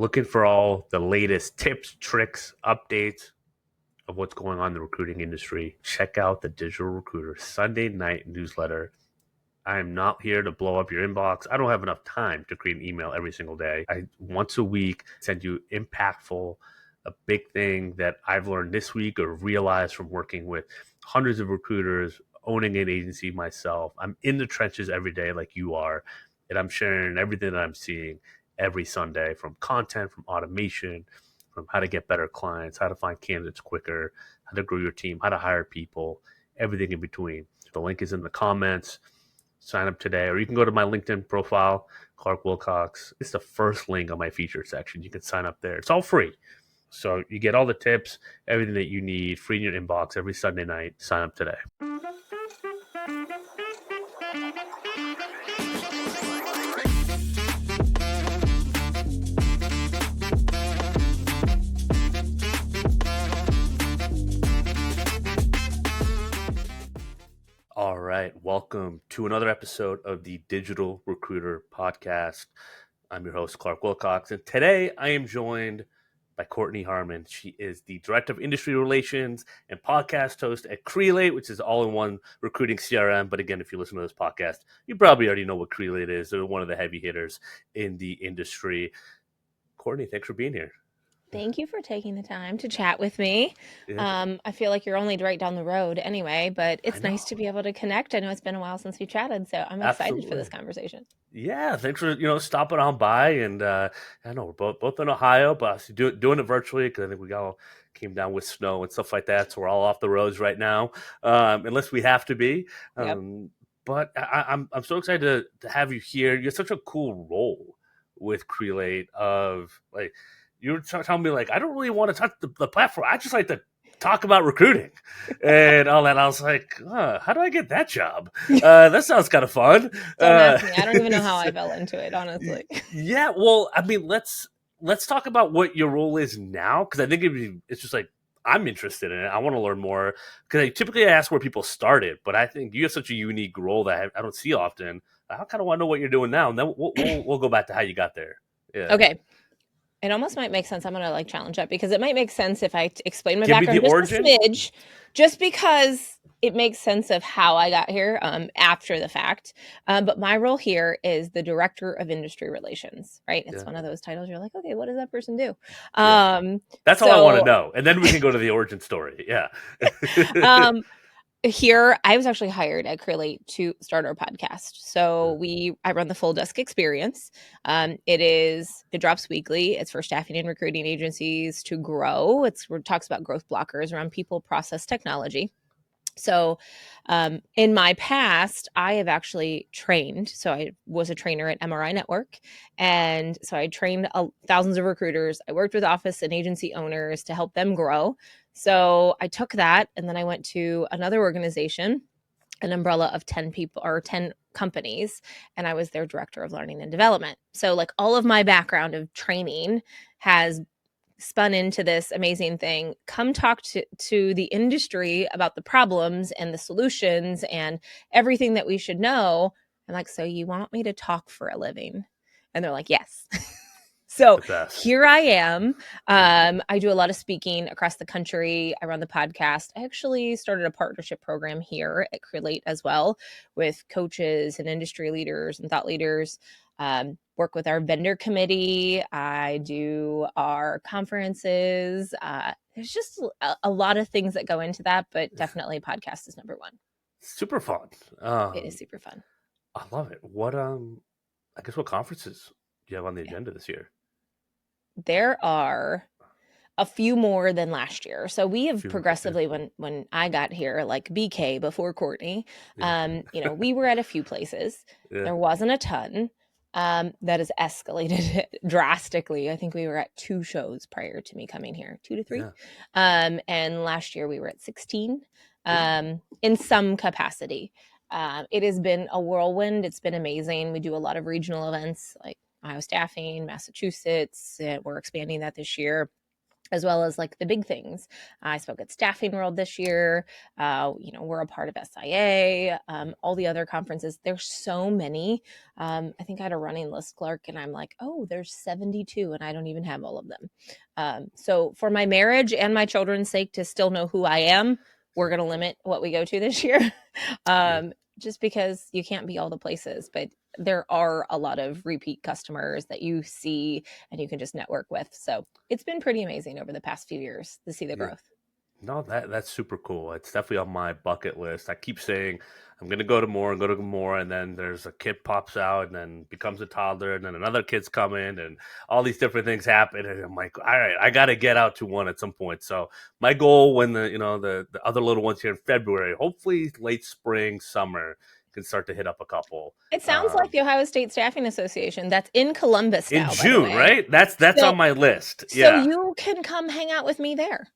Looking for all the latest tips, tricks, updates of what's going on in the recruiting industry, check out the Digital Recruiter Sunday night newsletter. I am not here to blow up your inbox. I don't have enough time to create an email every single day. I once a week send you impactful, a big thing that I've learned this week or realized from working with hundreds of recruiters, owning an agency myself. I'm in the trenches every day like you are, and I'm sharing everything that I'm seeing every Sunday, from content, from automation, from how to get better clients, how to find candidates quicker, how to grow your team, how to hire people, everything in between. The link is in the comments. Sign up today, or you can go to my LinkedIn profile, Clark Wilcox. It's the first link on my featured section. You can sign up there. It's all free. So you get all the tips, everything that you need, free in your inbox every Sunday night. Sign up today. All right. Welcome to another episode of the Digital Recruiter Podcast. I'm your host, Clark Wilcox, and today I am joined by Kortney Harmon. She is the Director of Industry Relations and podcast host at Crelate, which is all-in-one recruiting CRM. But again, if you listen to this podcast, you probably already know what Crelate is. They're one of the heavy hitters in the industry. Kortney, thanks for being here. Thank you for taking the time to chat with me. Yeah. I feel like you're only right down the road anyway, but it's nice to be able to connect. I know it's been a while since we chatted, so I'm excited for this conversation. Yeah, thanks for stopping on by, and I know we're both in Ohio, but doing it virtually because I think we all came down with snow and stuff like that, so we're all off the roads right now, unless we have to be. Yep. But I'm so excited to have you here. You're such a cool role with Crelate. Of like, you were telling me like, I don't really want to touch the platform. I just like to talk about recruiting and all that. I was like, how do I get that job? That sounds kind of fun. Don't ask me. I don't even know how I fell into it, honestly. Yeah, well, I mean, let's talk about what your role is now, because I think it's just like, I'm interested in it. I want to learn more, because I ask where people started, but I think you have such a unique role that I don't see often. I kind of want to know what you're doing now, and then we'll go back to how you got there. Yeah. Okay. It almost might make sense. I'm going to challenge that because it might make sense if I explain my Give me background the just origin. a smidge, just because it makes sense of how I got here after the fact. But my role here is the Director of Industry Relations, right? It's one of those titles you're like, okay, what does that person do? That's all I want to know. And then we can go to the origin story. Yeah. Here, I was actually hired at Crelate to start our podcast. So I run the Full Desk Experience. It drops weekly. It's for staffing and recruiting agencies to grow. It talks about growth blockers around people, process, technology. So in my past, I have actually trained. So I was a trainer at MRI Network. And so I trained thousands of recruiters. I worked with office and agency owners to help them grow. So I took that and then I went to another organization, an umbrella of 10 people or 10 companies, and I was their director of learning and development. So all of my background of training has spun into this amazing thing. Come talk to the industry about the problems and the solutions and everything that we should know. I'm like, so you want me to talk for a living? And they're like, yes. So here I am. I do a lot of speaking across the country. I run the podcast. I actually started a partnership program here at Crelate as well with coaches and industry leaders and thought leaders. Work with our vendor committee. I do our conferences. There's just a lot of things that go into that, but definitely podcast is number one. Super fun. It is super fun. I love it. What conferences do you have on the agenda this year? There are a few more than last year. So we have progressively, when I got here, like BK before Kortney, we were at a few places. Yeah. There wasn't a ton. That has escalated drastically. I think we were at 2 shows prior to me coming here, 2 to 3. Yeah. And last year we were at 16 in some capacity. It has been a whirlwind. It's been amazing. We do a lot of regional events like Ohio Staffing, Massachusetts. We're expanding that this year. as well as like the big things. I spoke at Staffing World this year. We're a part of SIA, all the other conferences. There's so many. I think I had a running list, Clark, and I'm like, oh, there's 72, and I don't even have all of them. So for my marriage and my children's sake, to still know who I am, we're going to limit what we go to this year. Yeah. Just because you can't be all the places, but there are a lot of repeat customers that you see and you can just network with. So it's been pretty amazing over the past few years to see the Yeah. growth. No, that's super cool. It's definitely on my bucket list. I keep saying I'm gonna go to more and go to more, and then there's a kid pops out and then becomes a toddler, and then another kid's coming, and all these different things happen, and I'm like, all right, I gotta get out to one at some point. So my goal when the other little ones here in February, hopefully late spring, summer, can start to hit up a couple. It sounds like the Ohio State Staffing Association. That's in Columbus In now, by the June, way. right? That's So, on my list. so Yeah. you can come hang out with me there.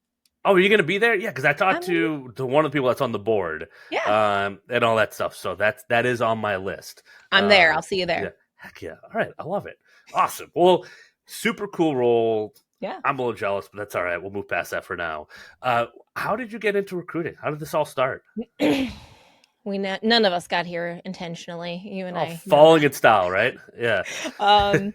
Oh, are you gonna be there? Yeah, because I I'm talked gonna, to one of the people that's on the board, yeah, and all that stuff. So that is on my list. I'm there. I'll see you Yeah, there. heck yeah! All right, I love it. Awesome. Well, super cool role. Yeah. I'm a little jealous, but that's all right. We'll move past that for now. How did you get into recruiting? How did this all start? None of us got here intentionally. You and Oh, I know falling that. in style, right? Yeah. um,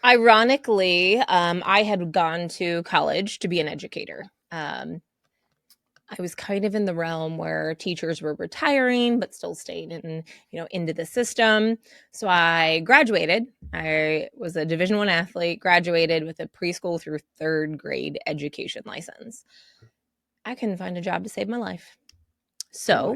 Ironically, I had gone to college to be an educator. I was kind of in the realm where teachers were retiring, but still staying into the system. So I graduated. I was a Division I athlete, graduated with a preschool through third grade education license. I couldn't find a job to save my life. So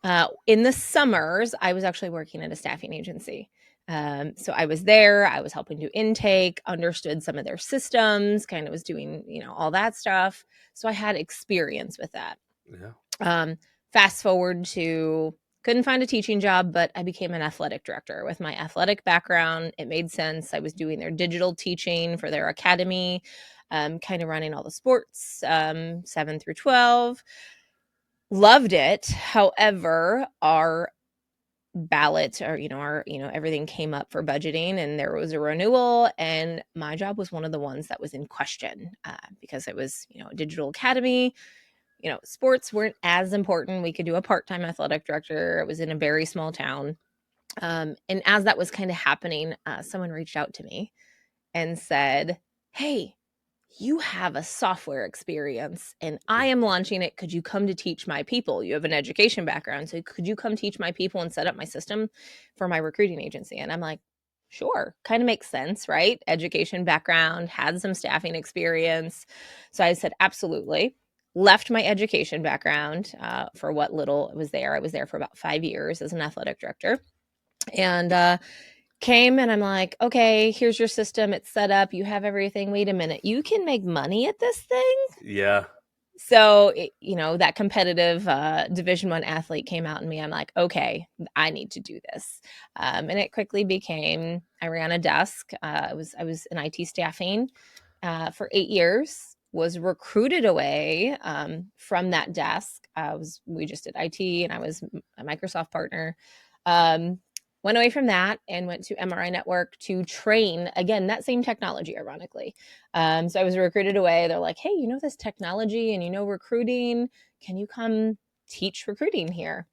Really? in the summers, I was actually working at a staffing agency. So I was there, I was helping do intake, understood some of their systems, kind of was doing, all that stuff. So I had experience with that. Yeah. Um, Fast forward to couldn't find a teaching job, but I became an athletic director. With my athletic background, it made sense. I was doing their digital teaching for their academy, kind of running all the sports, 7 through 12. Loved it. However, our ballot or everything came up for budgeting and there was a renewal, and my job was one of the ones that was in question, because it was a digital academy. Sports weren't as important. We could do a part-time athletic director. It was in a very small town. And as that was kind of happening, someone reached out to me and said, hey, you have a software experience and I am launching it. Could you come to teach my people? You have an education background. So could you come teach my people and set up my system for my recruiting agency? And I'm like, sure, kind of makes sense, right? Education background, had some staffing experience. So I said, absolutely. Left my education background for what little was there. I was there for about 5 years as an athletic director. And came and I'm like, okay, here's your system. It's set up. You have everything. Wait a minute. You can make money at this thing? Yeah. So, that competitive Division I athlete came out in me. I'm like, okay, I need to do this. And it quickly became, I ran a desk. I was in IT staffing for 8 years, was recruited away from that desk. We just did IT and I was a Microsoft partner. Went away from that and went to MRI Network to train, again, that same technology, ironically. So I was recruited away. They're like, hey, this technology and recruiting. Can you come teach recruiting here?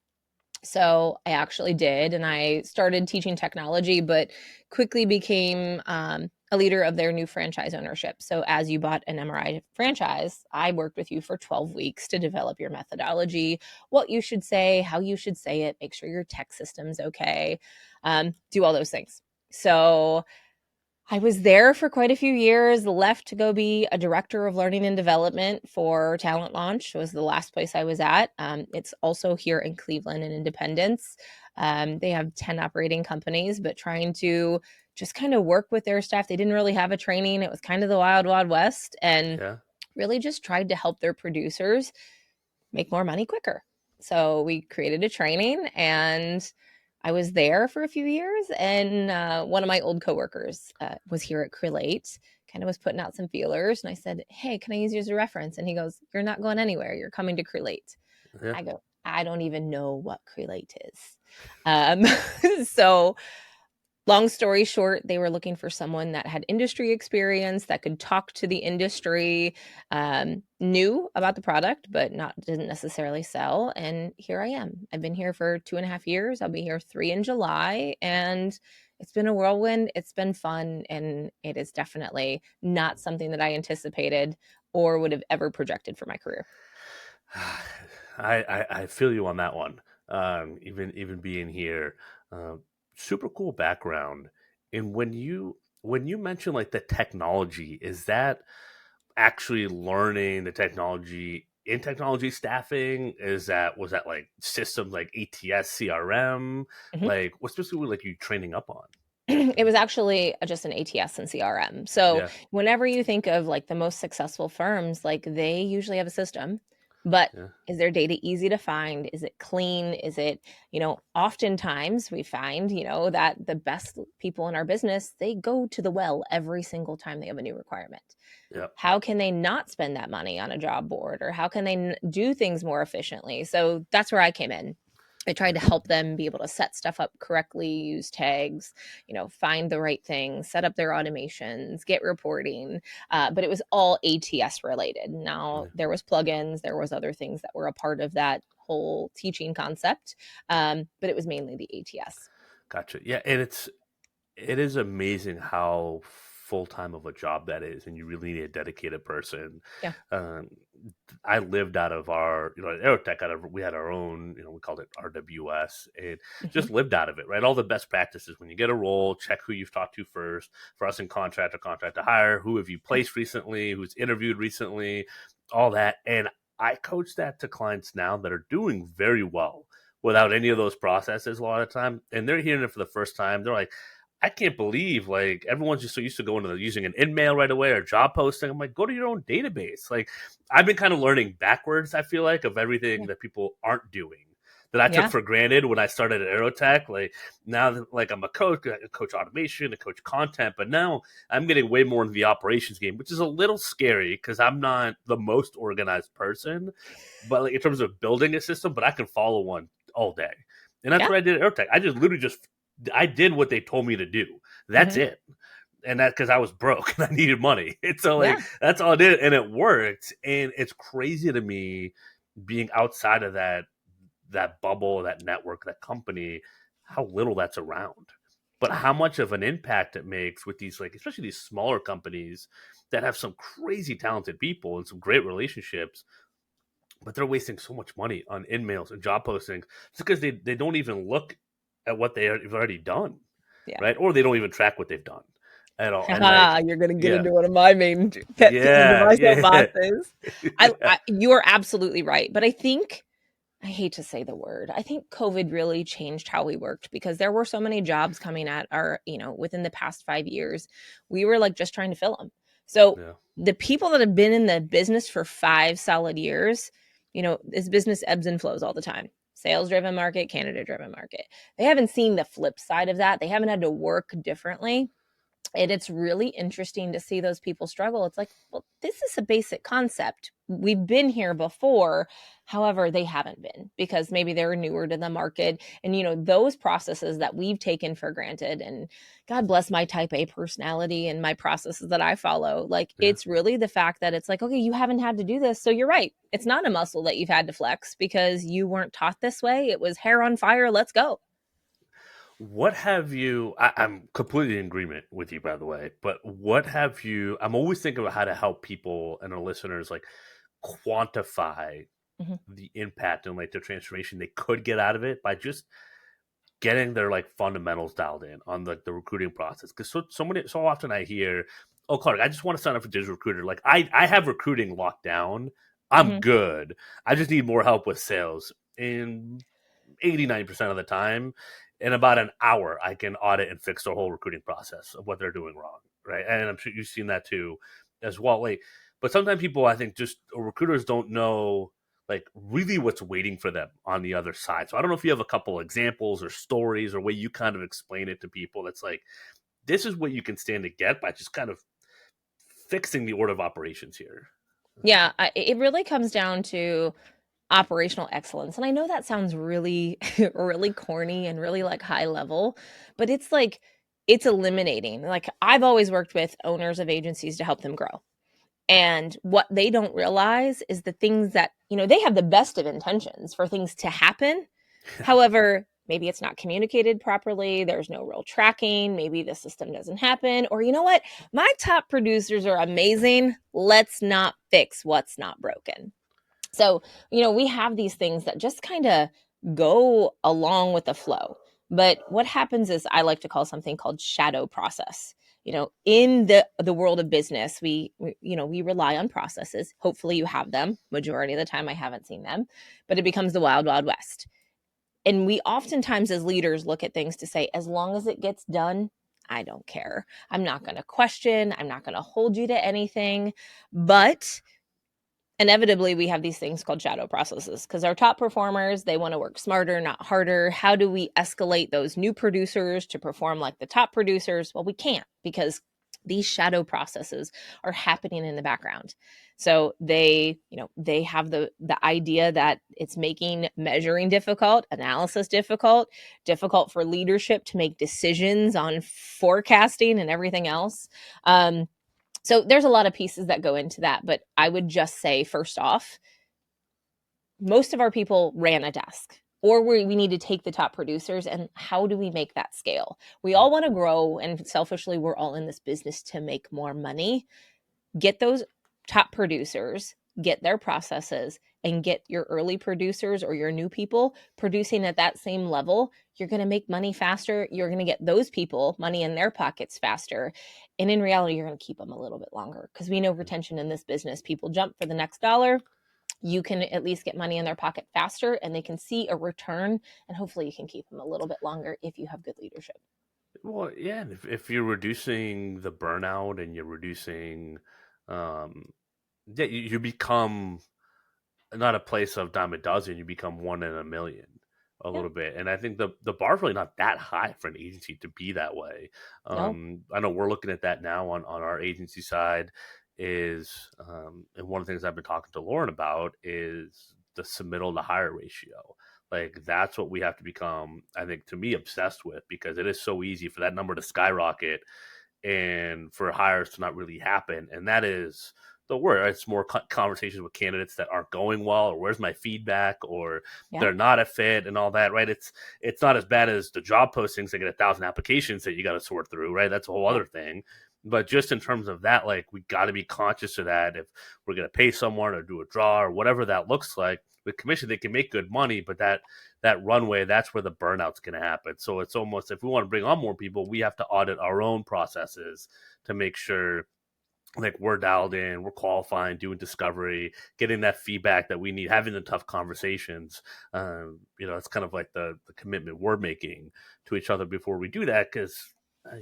So I actually did, and I started teaching technology, but quickly became a leader of their new franchise ownership. So as you bought an MRI franchise, I worked with you for 12 weeks to develop your methodology, what you should say, how you should say it, make sure your tech system's okay, do all those things. So I was there for quite a few years, left to go be a director of learning and development for Talent Launch. It was the last place I was at. It's also here in Cleveland and Independence. They have 10 operating companies, but trying to just kind of work with their staff. They didn't really have a training. It was kind of the wild, wild west, and Yeah. really just tried to help their producers make more money quicker. So we created a training, and I was there for a few years. And one of my old coworkers was here at Crelate, kind of was putting out some feelers. And I said, hey, can I use you as a reference? And he goes, you're not going anywhere. You're coming to Crelate. Yeah. I go, I don't even know what Crelate is. Um, so Long story short, they were looking for someone that had industry experience, that could talk to the industry, knew about the product, but not didn't necessarily sell. And here I am. I've been here for 2.5 years. I'll be here 3 in July, and it's been a whirlwind. It's been fun, and it is definitely not something that I anticipated or would have ever projected for my career. I feel you on that one. Even being here, uh, super cool background. And when you mention like the technology, is that actually learning the technology in technology staffing? Was that like systems like ATS, CRM? Mhm. Like what specifically like you training up on? It was actually just an ATS and CRM. So Yeah, whenever you think of like the most successful firms, like they usually have a system, but yeah, is their data easy to find? Is it clean? Is it, oftentimes we find, that the best people in our business, they go to the well every single time they have a new requirement. yeah. How can they not spend that money on a job board, or how can they do things more efficiently? So that's where I came in. I tried to Nice. help them be able to set stuff up correctly, use tags, find the right things, set up their automations, get reporting. But it was all ATS related. Now Yeah, there was plugins, there was other things that were a part of that whole teaching concept, but it was mainly the ATS. gotcha. Yeah, and it is amazing how full time of a job that is, and you really need a dedicated person. Yeah. Um, I lived out of our, at Aerotech, we had our own, we called it RWS, and Hmm. just lived out of it, right? All the best practices when you get a role, check who you've talked to first. For us in contract to hire, who have you Yeah. placed recently, who's interviewed recently, all that. And I coach that to clients now that are doing very well without any of those processes a lot of the time. And they're hearing it for the first time. They're like, I can't believe like everyone's just so used to going to using an in-mail right away or job posting. I'm like, go to your own database. Like I've been kind of learning backwards, I feel like, of everything Yeah. that people aren't doing that I took Yeah. for granted when I started at Aerotech. Like now that like I'm a coach, I coach automation, I coach content, but now I'm getting way more into the operations game, which is a little scary because I'm not the most organized person. But like in terms of building a system, but I can follow one all day. And that's Yeah. what I did at Aerotech. I just literally just I did what they told me to do. That's Hmm. it. And that because I was broke and I needed money. And so Yeah. like that's all I did. And it worked. And it's crazy to me being outside of that bubble, that network, that company, how little that's around. But Oh, how much of an impact it makes with these like especially these smaller companies that have some crazy talented people and some great relationships, but they're wasting so much money on in mails and job postings just because they don't even look at what they've already done, yeah. right? Or they don't even track what they've done at all. And Haha, like, you're gonna get yeah, into one of my main pet peeves of yeah, my yeah, soapboxes. yeah, You are absolutely right, but I hate to say the word. I think COVID really changed how we worked because there were so many jobs coming at our, within the past 5 years. We were like just trying to fill them. So yeah, the people that have been in the business for 5 solid years, this business ebbs and flows all the time. Sales driven market, candidate driven market. They haven't seen the flip side of that. They haven't had to work differently, and it's really interesting to see those people struggle. It's like, well, this is a basic concept. We've been here before. However, they haven't been because maybe they're newer to the market. And, those processes that we've taken for granted, and God bless my type A personality and my processes that I follow. Like, yeah. it's really the fact that it's like, okay, you haven't had to do this. So you're right. It's not a muscle that you've had to flex because you weren't taught this way. It was hair on fire. Let's go. What have you? I'm completely in agreement with you, by the way. But what have you? I'm always thinking about how to help people and our listeners like quantify Mhm. the impact and like the transformation they could get out of it by just getting their like fundamentals dialed in on the recruiting process. Because so often I hear, "Oh, Clark, I just want to sign up for digital recruiter. Like I have recruiting locked down. I'm Mhm. good. I just need more help with sales." And 80-90% of the time, in about an hour, I can audit and fix the whole recruiting process of what they're doing wrong, right? And I'm sure you've seen that too, as well. Like, but sometimes people, I think, just recruiters don't know like really what's waiting for them on the other side. So I don't know if you have a couple examples or stories or way you kind of explain it to people. That's like this is what you can stand to get by just kind of fixing the order of operations here. Yeah, it really comes down to operational excellence. And I know that sounds really, really corny and really like high level, but it's like it's eliminating. Like, I've always worked with owners of agencies to help them grow. And what they don't realize is the things that, they have the best of intentions for things to happen. However, maybe it's not communicated properly. There's no real tracking. Maybe the system doesn't happen. Or, you know what? My top producers are amazing. Let's not fix what's not broken. So, we have these things that just kind of go along with the flow. But what happens is, I like to call something called shadow process. In the world of business, we rely on processes. Hopefully you have them. Majority of the time I haven't seen them, but it becomes the wild, wild west. And we oftentimes as leaders look at things to say, as long as it gets done, I don't care. I'm not going to question. I'm not going to hold you to anything. But inevitably we have these things called shadow processes, because our top performers, they want to work smarter, not harder. How do we escalate those new producers to perform like the top producers? Well, we can't, because these shadow processes are happening in the background. So they have the idea that it's making measuring difficult, analysis difficult for leadership to make decisions on forecasting and everything else. So there's a lot of pieces that go into that, but I would just say, first off, most of our people ran a desk, or we need to take the top producers, and how do we make that scale? We all want to grow, and selfishly, we're all in this business to make more money. Get those top producers, get their processes, and get your early producers or your new people producing at that same level. You're going to make money faster. You're going to get those people money in their pockets faster. And in reality, you're going to keep them a little bit longer, because we know retention in this business. People jump for the next dollar. You can at least get money in their pocket faster, and they can see a return, and hopefully you can keep them a little bit longer if you have good leadership. Well, yeah, and if you're reducing the burnout and you're reducing, um, yeah, you become not a place of dime a dozen, you become one in a million a Yeah. little bit. And I think the bar's really not that high for an agency to be that way. No. I know we're looking at that now on our agency side is, and one of the things I've been talking to Lauren about is the submittal to hire ratio. Like that's what we have to become, I think, to me, obsessed with, because it is so easy for that number to skyrocket and for hires to not really happen. And that is the word. It's more conversations with candidates that aren't going well, or where's my feedback, or Yeah. they're not a fit, and all that. Right? It's not as bad as the job postings that get 1,000 applications that you got to sort through. Right? That's a whole Yeah. other thing. But just in terms of that, like we got to be conscious of that. If we're going to pay someone or do a draw or whatever that looks like, with commission they can make good money, but that runway, that's where the burnout's going to happen. So it's almost, if we want to bring on more people, we have to audit our own processes to make sure like we're dialed in, we're qualifying, doing discovery, getting that feedback that we need, having the tough conversations. It's kind of like the commitment we're making to each other before we do that, because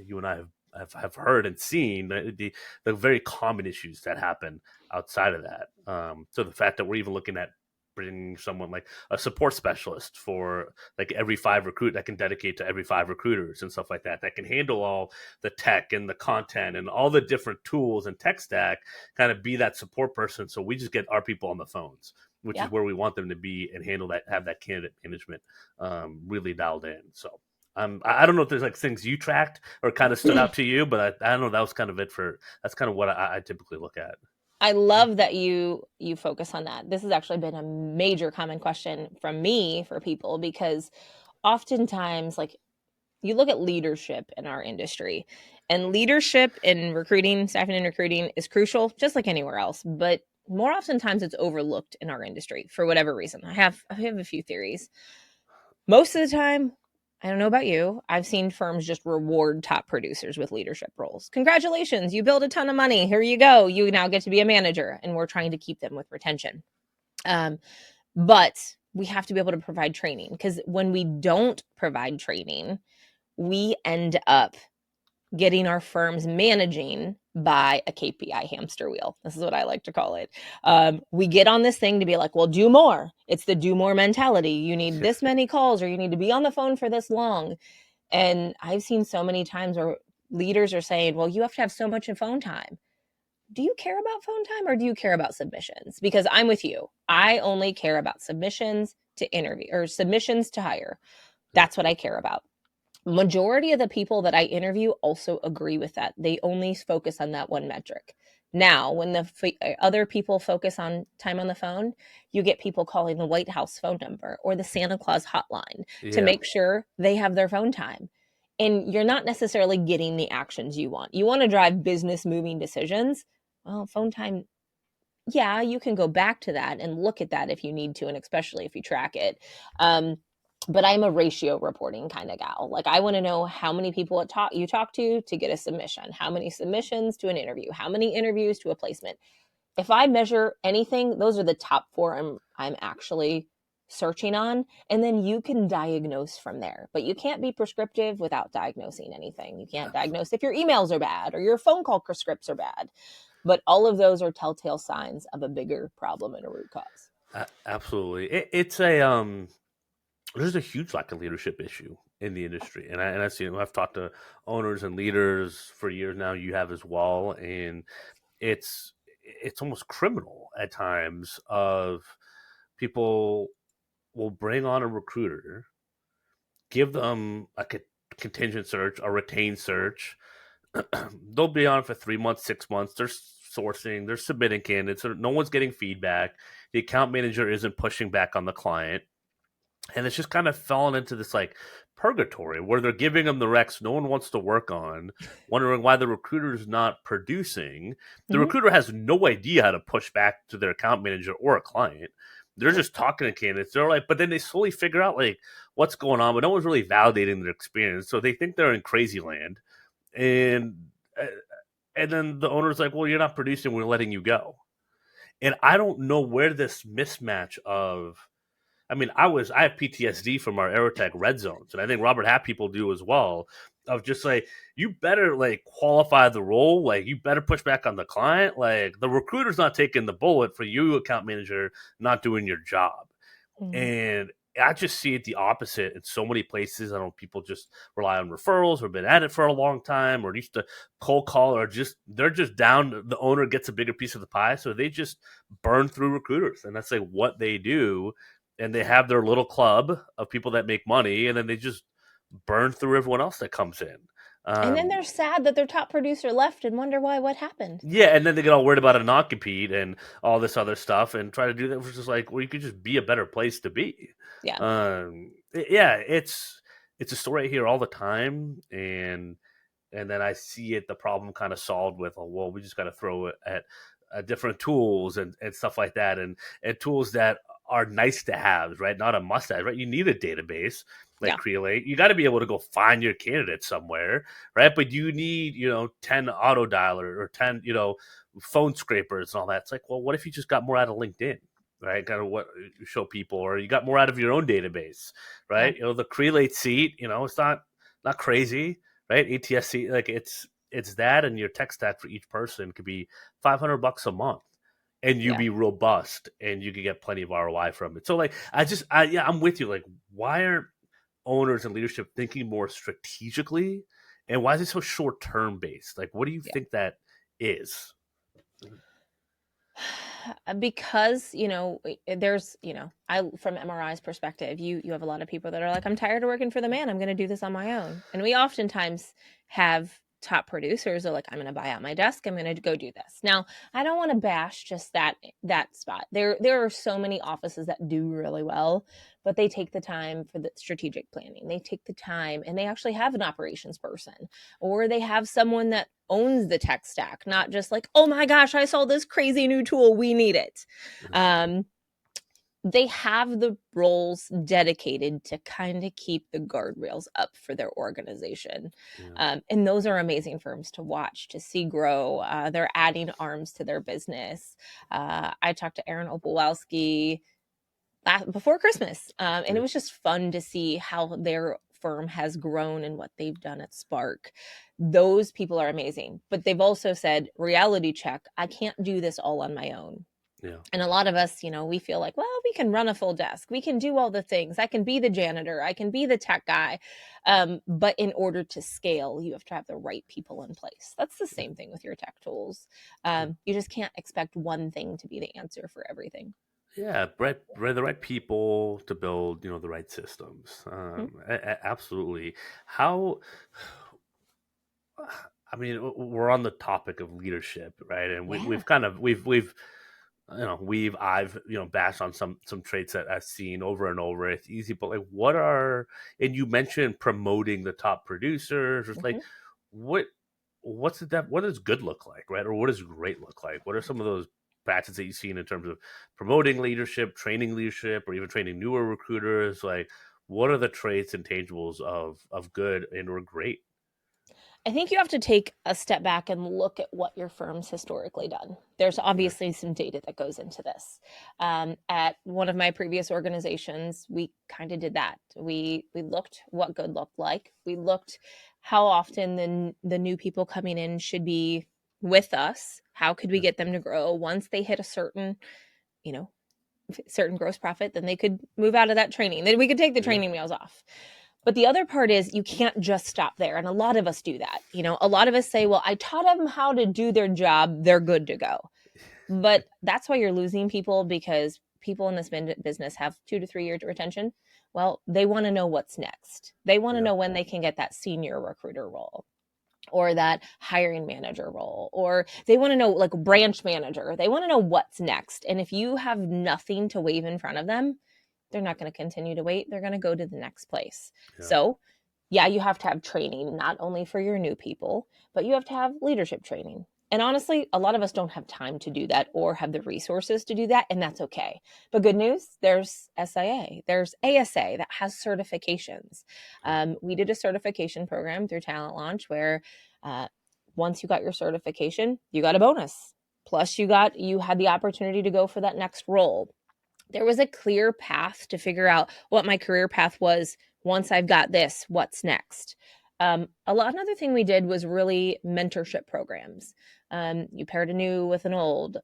you and I have heard and seen the very common issues that happen outside of that. So the fact that we're even looking at bringing someone like a support specialist for like every 5 recruit that can dedicate to every 5 recruiters and stuff like that can handle all the tech and the content and all the different tools and tech stack, kind of be that support person. So we just get our people on the phones, which Yeah. is where we want them to be, and handle that, have that candidate management really dialed in. So I don't know if there's like things you tracked or kind of stood out to you, but I don't know. That was kind of it for, that's kind of what I typically look at. I love that you focus on that. This has actually been a major common question from me for people, because oftentimes, like, you look at leadership in our industry, and leadership in recruiting, staffing and recruiting is crucial, just like anywhere else. But more oftentimes it's overlooked in our industry for whatever reason. I have a few theories. Most of the time, I don't know about you, I've seen firms just reward top producers with leadership roles. Congratulations, you build a ton of money. Here you go. You now get to be a manager. And we're trying to keep them with retention. Um, but we have to be able to provide training, because when we don't provide training, we end up getting our firms managing by a KPI hamster wheel. This is what I like to call it. We get on this thing to be like, well, do more. It's the do more mentality. You need this many calls, or you need to be on the phone for this long. And I've seen so many times where leaders are saying, well, you have to have so much in phone time. Do you care about phone time, or do you care about submissions? Because I'm with you. I only care about submissions to interview, or submissions to hire. That's what I care about. Majority of the people that I interview also agree with that. They only focus on that one metric. Now, when the other people focus on time on the phone, you get people calling the White House phone number or the Santa Claus hotline to Yeah. make sure they have their phone time. And you're not necessarily getting the actions you want. You want to drive business moving decisions. Well, phone time, yeah, you can go back to that and look at that if you need to, and especially if you track it. But I'm a ratio reporting kind of gal. Like, I want to know how many people you talk to get a submission, how many submissions to an interview, how many interviews to a placement. If I measure anything, those are the top four I'm actually searching on, and then you can diagnose from there. But you can't be prescriptive without diagnosing anything. You can't diagnose if your emails are bad or your phone call scripts are bad. But all of those are telltale signs of a bigger problem and a root cause. Absolutely. It's a there's a huge lack of leadership issue in the industry, and I've seen. I've talked to owners and leaders for years now. You have as well, and it's it's almost criminal at times. Of people will bring on a recruiter, give them a contingent search, a retained search. They'll be on for 3 months, 6 months. They're sourcing, they're submitting candidates. No one's getting feedback. The account manager isn't pushing back on the client, and it's just kind of fallen into this like purgatory where they're giving them the recs no one wants to work on, wondering why the recruiter is not producing. The Mm-hmm. recruiter has no idea how to push back to their account manager or a client. They're just talking to candidates. They're like, but then they slowly figure out like what's going on, but no one's really validating their experience. So they think they're in crazy land, and uh, and then the owner's like, well, you're not producing, we're letting you go. And I don't know where this mismatch of, I mean, I have PTSD from our Aerotech red zones, and I think Robert Half people do as well. Of just like, you better like qualify the role, like you better push back on the client, like the recruiter's not taking the bullet for you, account manager, not doing your job. Mm-hmm. And I just see it the opposite in so many places. I don't know, people just rely on referrals or been at it for a long time or used to cold call or just they're just down. The owner gets a bigger piece of the pie. So they just burn through recruiters. And that's like what they do. And they have their little club of people that make money and then they just burn through everyone else that comes in. And then Um, they're sad that their top producer left and wonder why, what happened. yeah, and then they get all worried about a non compete and all this other stuff, and try to do that, which is like, well, you could just be a better place to be. Yeah. Yeah, it's a story I hear all the time, and then I see it the problem kind of solved with, oh, well, we just got to throw it at different tools and stuff like that, and tools that are nice to have, right? Not a must have, right? You need a database like Yeah. Crelate. You got to be able to go find your candidate somewhere, right? But you need, 10 auto dialer or 10, phone scrapers and all that. It's like, well, what if you just got more out of LinkedIn? Right, kind of what show people, or you got more out of your own database, Yeah. right? The Crelate seat, it's not crazy, right? ATSC, like it's that, and your tech stack for each person could be $500 a month, and you Yeah. be robust, and you could get plenty of ROI from it. So, like, yeah, I'm with you. Like, why aren't owners and leadership thinking more strategically, and why is it so short term based? Like, what do you Yeah. think that is? Because there's I from MRI's perspective, you have a lot of people that are like, I'm tired of working for the man, I'm going to do this on my own. And we oftentimes have top producers are like, I'm going to buy out my desk, I'm going to go do this. Now, I don't want to bash just that spot. There are so many offices that do really well, but they take the time for the strategic planning, they take the time, and they actually have an operations person, or they have someone that owns the tech stack, not just like, oh my gosh, I saw this crazy new tool, we need it. um, they have the roles dedicated to kind of keep the guardrails up for their organization. Yeah, And those are amazing firms to watch, to see grow. They're adding arms to their business. I talked to Aaron Opolowski before Christmas. And it yeah, was just fun to see how their firm has grown and what they've done at Spark. Those people are amazing, but they've also said, reality check, I can't do this all on my own. yeah, And a lot of us, we feel like, well, we can run a full desk. We can do all the things. I can be the janitor. I can be the tech guy. But in order to scale, you have to have the right people in place. That's the same thing with your tech tools. yeah. You just can't expect one thing to be the answer for everything. Yeah, bred the right people to build, the right systems. Mm, Absolutely. How? I mean, we're on the topic of leadership, right? And yeah. we've kind of we've I've bashed on some traits that I've seen over and over. It's easy, but like, what are, and you mentioned promoting the top producers. It's like, Mhm. what what's the depth? What does good look like, right? Or what does great look like? What are some of those patches that you've seen in terms of promoting leadership, or even training newer recruiters? Like, what are the traits and tangibles of good and or great? I think you have to take a step back and look at what your firm's historically done. There's Okay. obviously some data that goes into this. At one of my previous organizations, we kind of did that. We looked what good looked like. We looked how often the new people coming in should be with us. How could we Yeah. get them to grow once they hit a certain, you know, certain gross profit? Then they could move out of that training. Then we could take the Yeah. training wheels off. But the other part is you can't just stop there. And a lot of us do that. A lot of us say, well, I taught them how to do their job. They're good to go. But that's why you're losing people, because people in this business have 2 to 3 years retention. Well, they want to know what's next. They want to Yeah. know when they can get that senior recruiter role or that hiring manager role, or they want to know, like, branch manager. They want to know what's next. And if you have nothing to wave in front of them, they're not going to continue to wait. They're going to go to the next place. Yeah. So, yeah, you have to have training, not only for your new people, but you have to have leadership training. And honestly, a lot of us don't have time to do that or have the resources to do that, and that's okay. But good news, there's SIA, there's ASA that has certifications. Yeah. We did a certification program through Talent Launch where uh, once you got your certification, you got a bonus. Plus, you had the opportunity to go for that next role. There was a clear path to figure out what my career path was. Once I've got this, what's next? Another thing we did was really mentorship programs. You paired a new with an old.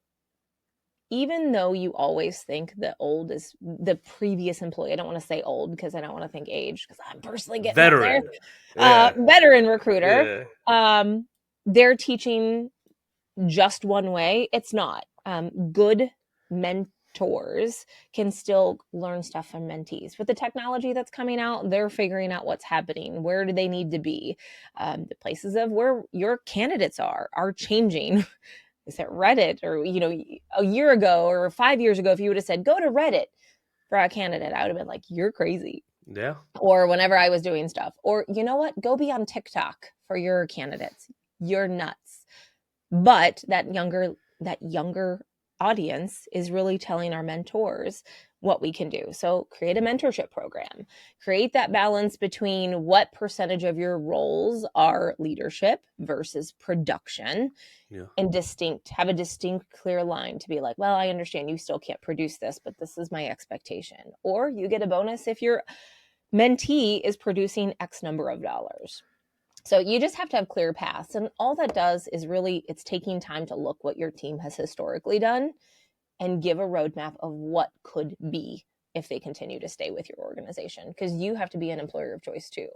Even though you always think that old is the previous employee, I don't want to say old because I don't want to think age, because I'm personally getting up there. Veteran. Yeah. Veteran recruiter. Yeah. Um, they're teaching just one way. It's not. Good mentors can still learn stuff from mentees. With the technology that's coming out, they're figuring out what's happening. Where do they need to be? The places of where your candidates are changing. Is it Reddit? Or, a year ago or 5 years ago, if you would have said, go to Reddit for a candidate, I would have been like, you're crazy. Yeah. Or whenever I was doing stuff. Or, you know what? Go be on TikTok for your candidates. You're nuts. But that younger audience is really telling our mentors what we can do. So create a mentorship program. Create that balance between what percentage of your roles are leadership versus production, Yeah. and have a distinct clear line to be like, well, I understand you still can't produce this, but this is my expectation. Or you get a bonus if your mentee is producing X number of dollars. So you just have to have clear paths. And all that does is really, it's taking time to look what your team has historically done and give a roadmap of what could be if they continue to stay with your organization. Because you have to be an employer of choice too.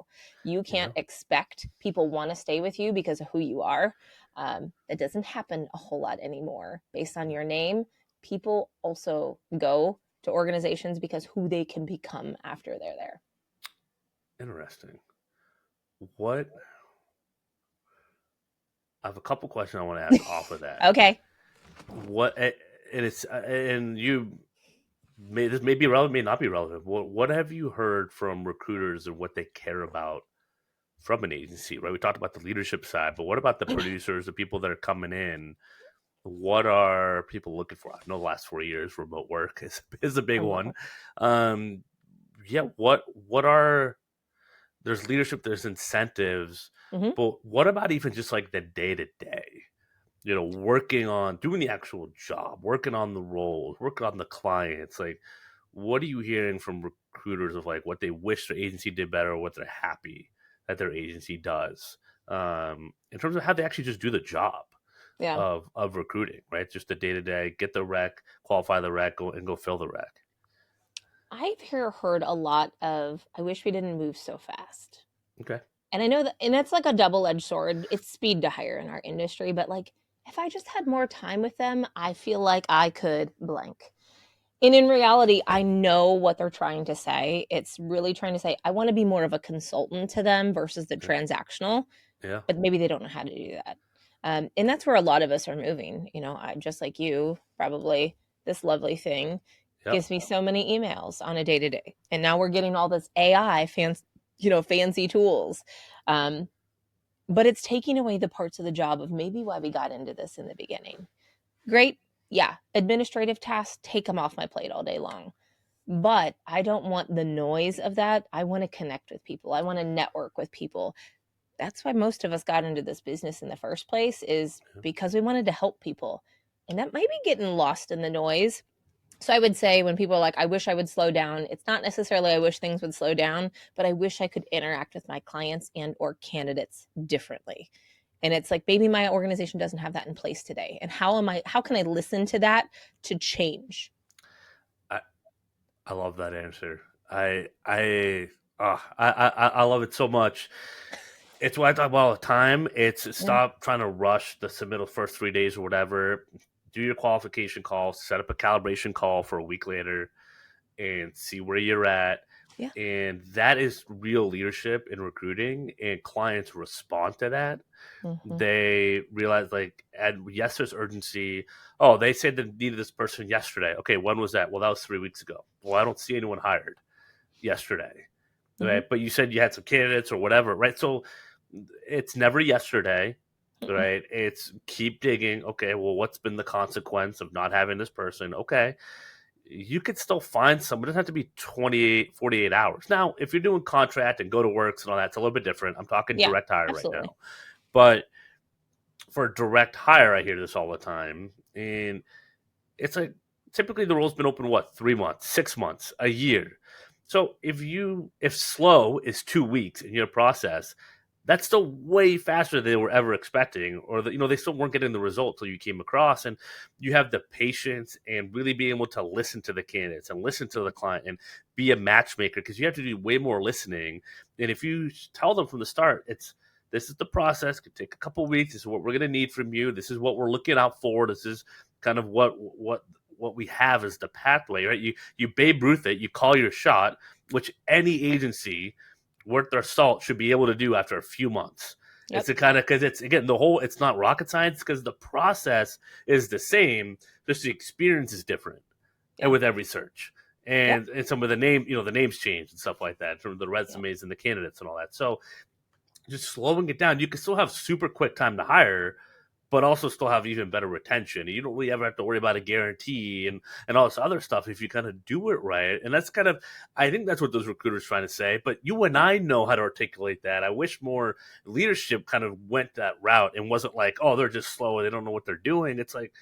You Yeah. can't expect people want to stay with you because of who you are. That doesn't happen a whole lot anymore. Based on your name, people also go to organizations because who they can become after they're there. Interesting. What I have a couple questions I want to ask off of that. Okay. What and it's and you this may be relevant, may not be relevant. What have you heard from recruiters and what they care about from an agency? Right, we talked about the leadership side, but what about the producers, the people that are coming in? What are people looking for? I know the last 4 years, remote work is a big A one. lot. Um, yeah, what are there's leadership, there's incentives, Mhm. but what about even just like the day to day? Working on doing the actual job, working on the roles, working on the clients. Like, what are you hearing from recruiters of like what they wish their agency did better, or what they're happy that their agency does, in terms of how they actually just do the job Yeah. of recruiting, right? Just the day to day, get the rec, qualify the rec, go fill the rec. I've heard a lot of, I wish we didn't move so fast. Okay. And I know that, and that's like a double-edged sword. It's speed to hire in our industry, but like if I just had more time with them, I feel like I could blank. And in reality, I know what they're trying to say. It's really trying to say, I want to be more of a consultant to them versus the Yeah. transactional, Yeah. but maybe they don't know how to do that. And that's where a lot of us are moving. I just like you, probably this lovely thing Yep. gives me so many emails on a day to day. And now we're getting all this AI fancy tools. Um, but it's taking away the parts of the job of maybe why we got into this in the beginning. Great. Yeah. Administrative tasks, take them off my plate all day long. But I don't want the noise of that. I want to connect with people. I want to network with people. That's why most of us got into this business in the first place, is because we wanted to help people. And that might be getting lost in the noise. So I would say when people are like, I wish I would slow down, it's not necessarily I wish things would slow down, but I wish I could interact with my clients and or candidates differently. And it's like, maybe my organization doesn't have that in place today. And how can I listen to that to change? I, I love that answer. I love it so much. It's what I talk about all the time. It's Yeah. stop trying to rush the submittal first 3 days or whatever. Do your qualification call, set up a calibration call for a week later, and see where you're at. Yeah. And that is real leadership in recruiting, and clients respond to that. Mm-hmm. They realize, like, and yes, there's urgency. Oh, they said they needed this person yesterday. Okay, when was that? Well, that was 3 weeks ago. Well, I don't see anyone hired yesterday, Mm-hmm. right? But you said you had some candidates or whatever, right? So it's never yesterday, Mm-mm. right? It's keep digging. Okay, well, what's been the consequence of not having this person? Okay, you could still find someone. It doesn't have to be 28, 48 hours. Now, if you're doing contract and go to works and all that, it's a little bit different. I'm talking Yeah, direct hire right absolutely. now. But for direct hire, I hear this all the time. And it's like typically the role's been open, what, 3 months, 6 months, a year. So if slow is 2 weeks in your process, that's still way faster than they were ever expecting, or they still weren't getting the result till you came across. And you have the patience and really being able to listen to the candidates and listen to the client and be a matchmaker, because you have to do way more listening. And if you tell them from the start, this is the process, it could take a couple weeks, this is what we're going to need from you, this is what we're looking out for, this is kind of what we have as the pathway, right? You Babe Ruth it, you call your shot, which any agency worth their salt should be able to do after a few months. It's Yep. the kind of, because it's, again, it's not rocket science, because the process is the same, just the experience is different, and Yeah. with every search. Yep. And some of the the names change and stuff like that from the Yep. resumes and the candidates and all that. So just slowing it down, you can still have super quick time to hire, but also still have even better retention. You don't really ever have to worry about a guarantee and all this other stuff if you kind of do it right. And that's kind of, I think that's what those recruiters are trying to say. But you and Yep. I know how to articulate that. I wish more leadership kind of went that route and wasn't like, oh, they're just slow and they don't know what they're doing. It's like,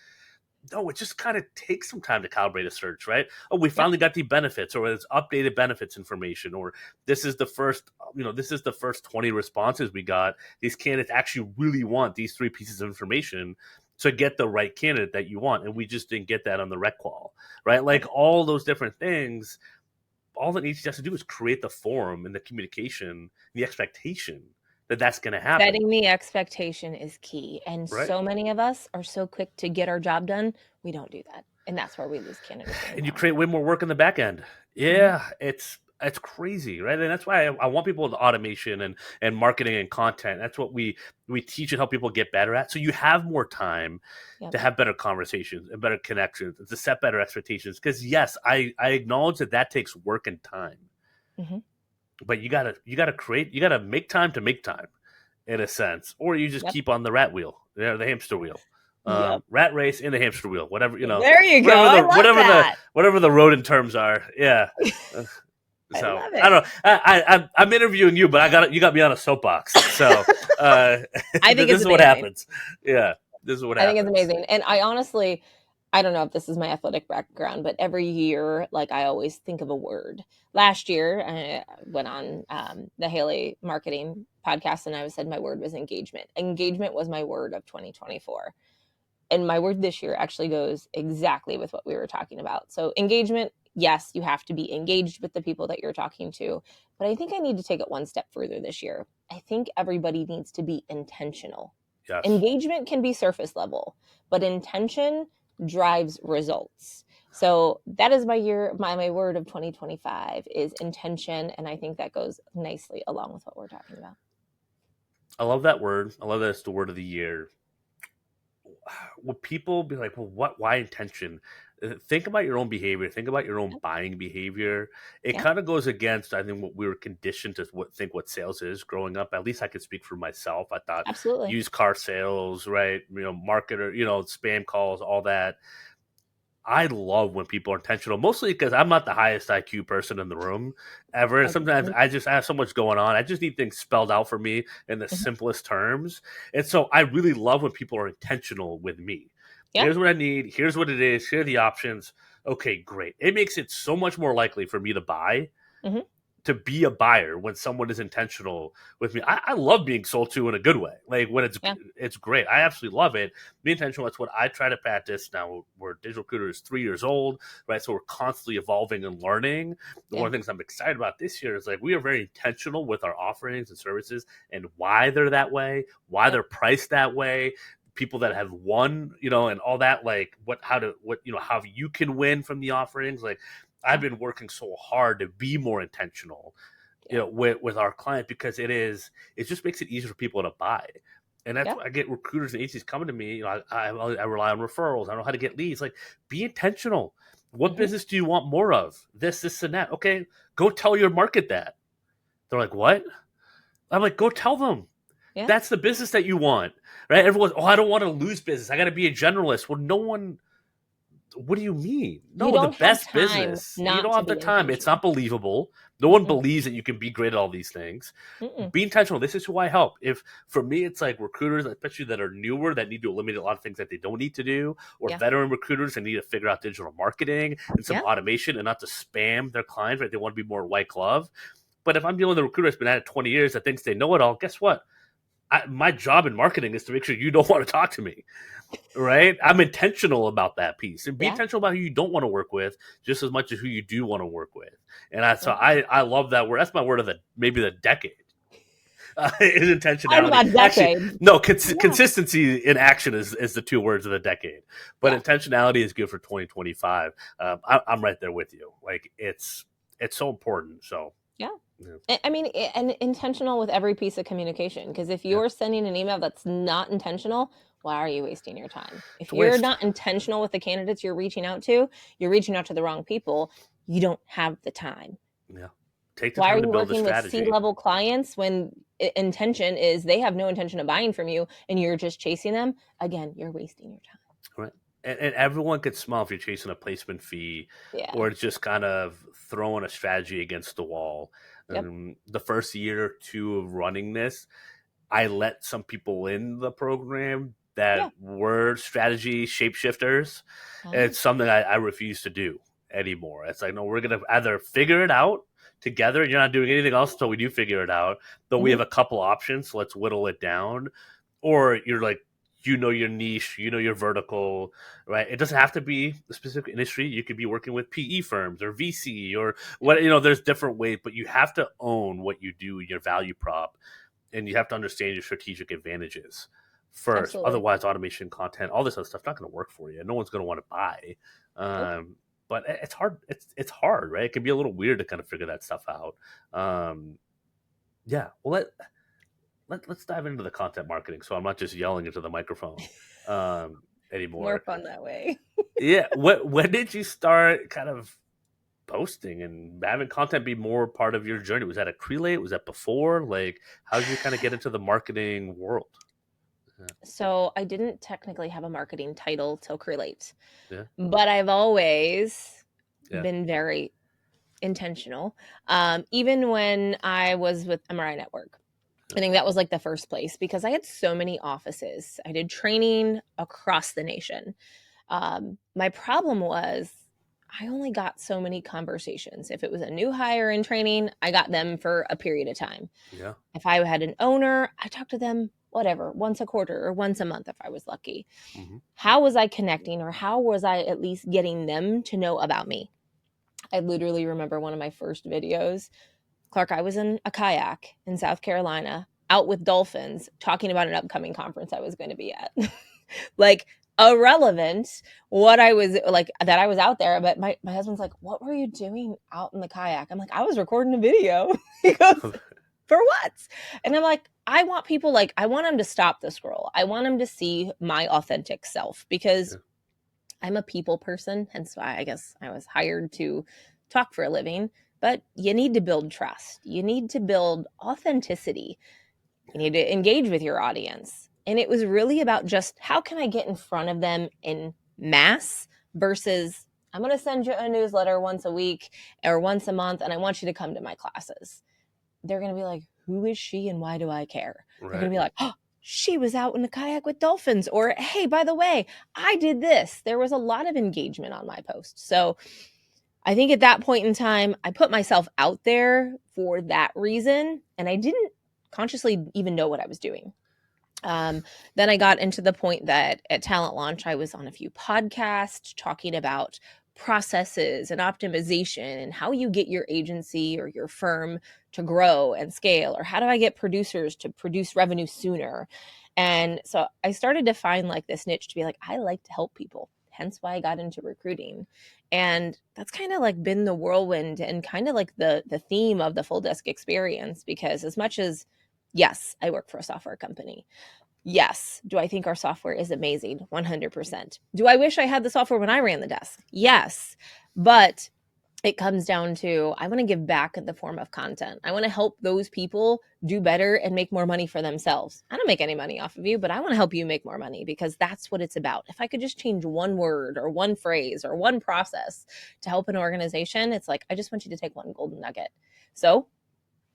no, it just kind of takes some time to calibrate a search, right? Oh, we Yep. finally got the benefits, or it's updated benefits information, or this is the first 20 responses we got. These candidates actually really want these 3 pieces of information to get the right candidate that you want, and we just didn't get that on the rec qual, right? Yep. Like all those different things. All that needs to do is create the forum and the communication, the expectation that that's going to happen, Setting the expectation is key. And right? so many of us are so quick to get our job done, we don't do that. And that's where we lose candidates and And you clients. create way more work in the back end. Mm-hmm. Yeah, it's crazy, right? And that's why I want people with automation and marketing and content. That's what we teach and help people get better at. So you have more time Yep. to have better conversations and better connections and to set better expectations. Because yes, I acknowledge that takes work and time, Mm-hmm. but you gotta make time to make time, in a sense, or you just Yep. keep on the rat wheel, the hamster wheel, Yep. rat race in the hamster wheel, whatever, There you go. whatever I the love that. whatever the rodent terms are. Yeah. Uh, I So love I it. don't know. I'm interviewing you, but you got me on a soapbox. So I think this it's is what amazing. happens. Yeah, this is what I think it's happens. amazing. And I honestly, I don't know if this is my athletic background, but every year, like I always think of a word. Last year, I went on the Haley marketing podcast and I said my word was engagement. Engagement was my word of 2024. And my word this year actually goes exactly with what we were talking about. So, engagement, yes, you have to be engaged with the people that you're talking to. But I think I need to take it one step further this year. I think everybody needs to be intentional. Yes. Engagement can be surface level, but intention drives results. So that is my word of 2025 is intention. And I think that goes nicely along with what we're talking about. I love that word. I love that it's the word of the year. Will people be like, well, why intention? Think about your own behavior. Think about your own Yep. buying behavior. It Yeah, kind of goes against, I think, what we were conditioned to think what sales is growing up. At least I could speak for myself. I thought absolutely. used car sales, right? Marketer, spam calls, all that. I love when people are intentional, mostly because I'm not the highest IQ person in the room ever. And sometimes Agreed. I have so much going on. I just need things spelled out for me in the Mhm. simplest terms. And so I really love when people are intentional with me. Yeah. Here's what I need. Here's what it is. Here are the options. Okay, great. It makes it so much more likely for me to buy, Hmm. to be a buyer when someone is intentional with me. I love being sold to in a good way. Like when Yeah. it's great. I absolutely love it. Be intentional. That's what I try to practice. Now we're digital recruiter is 3 years old, right? So we're constantly evolving and learning. One Yeah. of the things I'm excited about this year is like we are very intentional with our offerings and services and why they're that way, why Yep. they're priced that way. People that have won, and all that, like how you can win from the offerings. Like I've Yeah. been working so hard to be more intentional, Yeah. with our client because it just makes it easier for people to buy. And that's Yeah. why I get recruiters and agencies coming to me. I rely on referrals. I know how to get leads. Like, be intentional. What Hmm. business do you want more of? This, and that. Okay, go tell your market that. They're like, what? I'm like, go tell them. Yeah. That's the business that you want, right? Everyone's, I don't want to lose business. I got to be a generalist. Well, no one. What do you mean? You No, the don't have best time business. You not don't to have the be time. It's intentional. not believable. No one Mm-mm. believes that you can be great at all these things. Mm-mm. Be intentional. This is who I help. If for me, it's like recruiters, especially that are newer, that need to eliminate a lot of things that they don't need to do, or Yeah. veteran recruiters that need to figure out digital marketing and some Yeah. automation and not to spam their clients, right? They want to be more white glove. But if I'm dealing with a recruiter that's been at it 20 years that thinks they know it all, guess what? My job in marketing is to make sure you don't want to talk to me, right? I'm intentional about that piece, and be Yeah. intentional about who you don't want to work with just as much as who you do want to work with. And I so Yeah. I love that word. That's my word of maybe the decade. Is I don't know intentionality. about Actually, decade. no, Yeah. consistency in action is the two words of the decade. But Yeah. intentionality is good for 2025. I'm right there with you. Like it's so important. So Yeah. yeah, I mean, and intentional with every piece of communication. Because if yeah. you're sending an email that's not intentional, why are you wasting your time? If It's a you're waste. not intentional with the candidates you're reaching out to the wrong people. You don't have the time. Yeah, take the Why are time to you build a working with strategy. C-level clients when intention is they have no intention of buying from you and you're just chasing them? Again, you're wasting your time. Right. And everyone could smell if you're chasing a placement fee Yeah. or it's just kind of throwing a strategy against the wall. Yep. The first year or two of running this, I let some people in the program that Yeah. were strategy shapeshifters. Ah. It's something I refuse to do anymore. It's like, no, we're going to either figure it out together. And you're not doing anything else until we do figure it out. Though we Mhm. have a couple options, so let's whittle it down. Or you're like, your niche, your vertical, right? It doesn't have to be a specific industry. You could be working with PE firms or VC or Yeah. what, there's different ways, but you have to own what you do, your value prop, and you have to understand your strategic advantages first. Absolutely. Otherwise, automation, content, all this other stuff, not going to work for you. No one's going to want to buy. Nope. But it's hard. It's hard, right? It can be a little weird to kind of figure that stuff out. Yeah. Well, let's dive into the content marketing, so I'm not just yelling into the microphone More anymore. fun that way. Yeah. When did you start kind of posting and having content be more part of your journey? Was that at Crelate? Was that before? Like, how did you kind of get into the marketing world? Yeah. So I didn't technically have a marketing title till Crelate, Yeah. but I've always Yeah. been very intentional. Even when I was with MRI Network, I think that was like the first place because I had so many offices. I did training across the nation. My problem was I only got so many conversations. If it was a new hire in training, I got them for a period of time. Yeah. If I had an owner, I talked to them, whatever, once a quarter or once a month if I was lucky. Mm-hmm. How was I connecting or how was I at least getting them to know about me? I literally remember one of my first videos. Clark, I was in a kayak in South Carolina out with dolphins talking about an upcoming conference I was going to be at. Like irrelevant what I was like, that I was out there. But my husband's like, what were you doing out in the kayak? I'm like, I was recording a video. He goes, for what? And I'm like, I want people, like, I want them to stop the scroll. I want them to see my authentic self, because Yeah. I'm a people person. Hence why I guess I was hired to talk for a living. But you need to build trust. You need to build authenticity. You need to engage with your audience. And it was really about just how can I get in front of them in mass versus I'm going to send you a newsletter once a week or once a month, and I want you to come to my classes. They're going to be like, who is she and why do I care? They're going Right. to be like, oh, she was out in the kayak with dolphins. Or, hey, by the way, I did this. There was a lot of engagement on my post. So I think at that point in time, I put myself out there for that reason. And I didn't consciously even know what I was doing. Then I got into the point that at Talent Launch, I was on a few podcasts talking about processes and optimization and how you get your agency or your firm to grow and scale, or how do I get producers to produce revenue sooner. And so I started to find like this niche to be like, I like to help people. Hence why I got into recruiting. And that's kind of like been the whirlwind and kind of like the theme of the full desk experience, because as much as, yes, I work for a software company. Yes. Do I think our software is amazing? 100%. Do I wish I had the software when I ran the desk? Yes. But it comes down to, I want to give back in the form of content. I want to help those people do better and make more money for themselves. I don't make any money off of you, but I want to help you make more money, because that's what it's about. If I could just change one word or one phrase or one process to help an organization, it's like, I just want you to take one golden nugget. So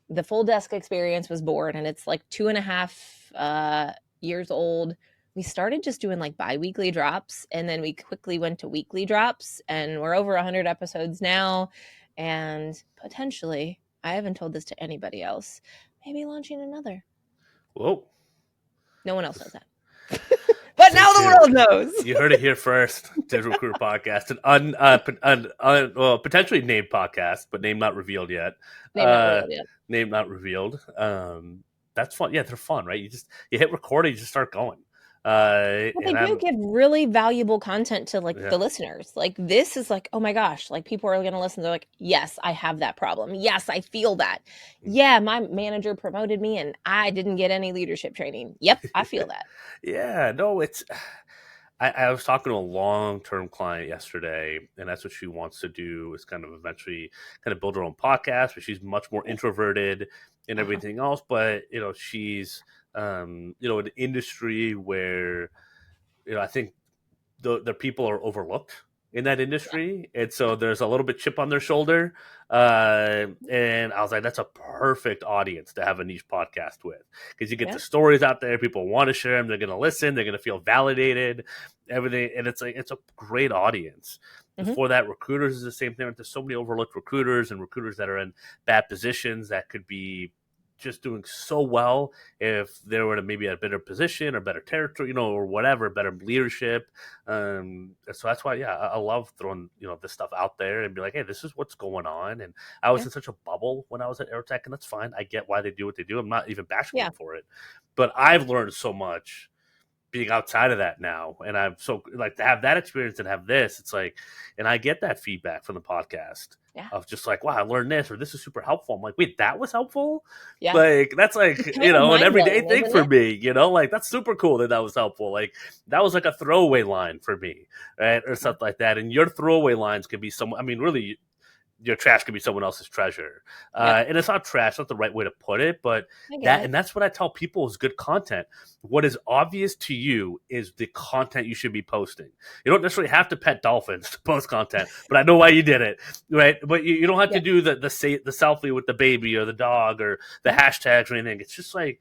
the full desk experience was born, and it's like 2.5 years old. We started just doing like bi-weekly drops, and then we quickly went to weekly drops, and we're over 100 episodes now. And potentially, I haven't told this to anybody else, maybe launching another. Whoa. No one else knows that. But Stay now the tuned. world knows. You heard it here first. Digital Recruiter Podcast, well, potentially named podcast, but name not revealed yet. Name not revealed yet. Name not revealed. That's fun. Yeah, they're fun, right? You hit record, and you just start going. Well, they And do I'm give really valuable content to like yeah. the listeners. Like this is like, oh my gosh, like people are going to listen. They're like, yes, I have that problem. Yes, I feel that. Yeah, my manager promoted me and I didn't get any leadership training. Yep, I feel that. Yeah, no, it's. I was talking to a long-term client yesterday, and that's what she wants to do is kind of eventually kind of build her own podcast. But she's much more introverted and Uh-huh. everything else. But she's an industry where I think the people are overlooked in that Yeah. industry, and so there's a little bit chip on their shoulder. And I was like, that's a perfect audience to have a niche podcast with, because you get Yeah. the stories out there, people want to share them, they're going to listen, they're going to feel validated, everything, and it's a great audience. And Mm-hmm. for that, recruiters is the same thing. There's so many overlooked recruiters and recruiters that are in bad positions that could be just doing so well if they were to maybe a better position or better territory, or whatever, better leadership. So that's why, yeah, I love throwing this stuff out there and be like, hey, this is what's going on. And I was Yeah. in such a bubble when I was at Aerotech, and that's fine. I get why they do what they do. I'm not even bashing Yeah. them for it, but I've learned so much being outside of that now, and I'm so like to have that experience and have this. It's like, and I get that feedback from the podcast Yeah. of just like, wow, I learned this, or this is super helpful. I'm like, wait, that was helpful. Yeah. Like that's like It's kind of an mind everyday blowing, thing isn't for it? me. Like that's super cool that was helpful. Like that was like a throwaway line for me, right, or Yeah. something like that. And your throwaway lines can be some. I mean, really, your trash could be someone else's treasure. Yep. And it's not trash, not the right way to put it, but I get it. that's what I tell people is good content. What is obvious to you is the content you should be posting. You don't necessarily have to pet dolphins to post content, but I know why you did it, right? But you don't have to Yep. do the selfie with the baby or the dog or the Yeah. hashtags or anything. It's just like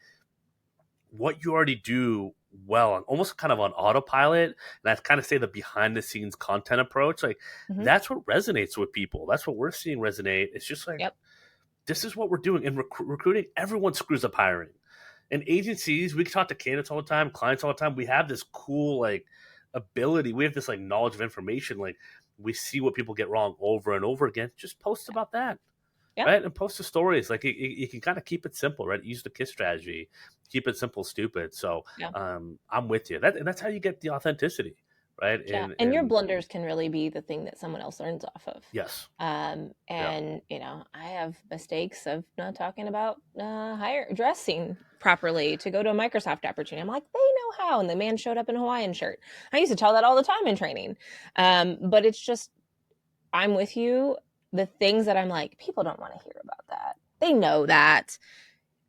what you already do well, and almost kind of on autopilot. And I kind of say the behind the scenes content approach, like Mm-hmm. that's what resonates with people. That's what we're seeing resonate. It's just like, Yep. this is what we're doing in recruiting. Everyone screws up hiring. In agencies, we talk to candidates all the time, clients all the time. We have this cool like ability. We have this like knowledge of information. Like we see what people get wrong over and over again. Just post about that, Yep. right? And post the stories. Like you can kind of keep it simple, right? Use the KISS strategy. Keep it simple, stupid. So Yeah. I'm with you. And that's how you get the authenticity. right? Yeah, and your And blunders can really be the thing that someone else learns off of. yes, yeah, And I have mistakes of not talking about hire dressing properly to go to a Microsoft opportunity. I'm like, they know how, and the man showed up in a Hawaiian shirt. I used to tell that all the time in training, but it's just I'm with you. The things that I'm like, people don't want to hear about that. They know that.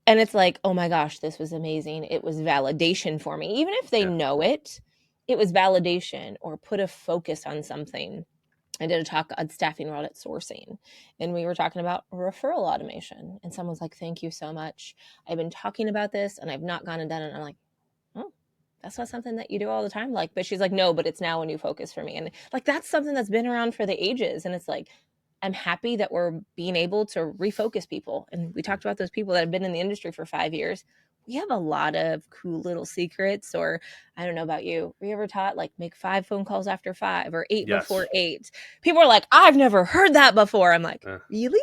And it's like, oh my gosh, this was amazing. It was validation for me. Even if they yeah, know it, it was validation or put a focus on something. I did a talk on staffing world at sourcing, and we were talking about referral automation. And someone's like, thank you so much. I've been talking about this and I've not gone and done it. And I'm like, oh, that's not something that you do all the time. Like, but she's like, no, but it's now a new focus for me. And like, that's something that's been around for the ages. And it's like, I'm happy that we're being able to refocus people. And we talked about those people that have been in the industry for 5 years. We have a lot of cool little secrets, or I don't know about you. Were you ever taught like make 5 phone calls after 5 or 8 yes. before 8? People are like, I've never heard that before. I'm like, Uh, really?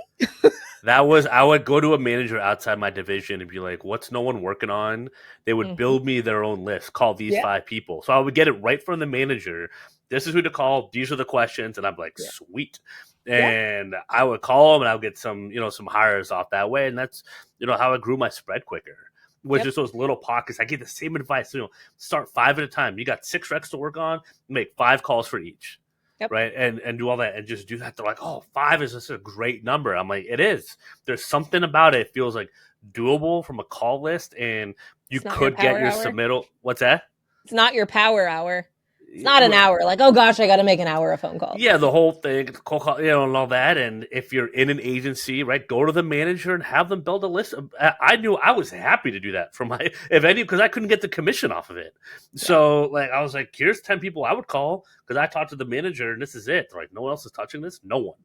that was I would go to a manager outside my division and be like, "What's no one working on?" They would Mm-hmm. build me their own list. Call these Yeah. 5 people. So I would get it right from the manager. This is who to call. These are the questions, and I'm like, Yeah. "Sweet." Yeah. And I would call them, and I would get some hires off that way, and that's how I grew my spread quicker. Was Yep. just those little pockets. I get the same advice. Start 5 at a time. You got 6 recs to work on. Make 5 calls for each, Yep. right? And do all that and just do that. They're like, oh, 5 is just a great number. I'm like, it is. There's something about it. It feels like doable from a call list, and you It's not your could get power your hour. submittal. What's that? It's not your power hour. It's not an hour. Like, oh gosh, I got to make an hour of phone calls. Yeah, the whole thing, cold call, and all that. And if you're in an agency, right, go to the manager and have them build a list. I knew I was happy to do that for my, if any, because I couldn't get the commission off of it. Yeah. So, like, I was like, here's 10 people I would call because I talked to the manager and this is it. They're like, no one else is touching this? No one.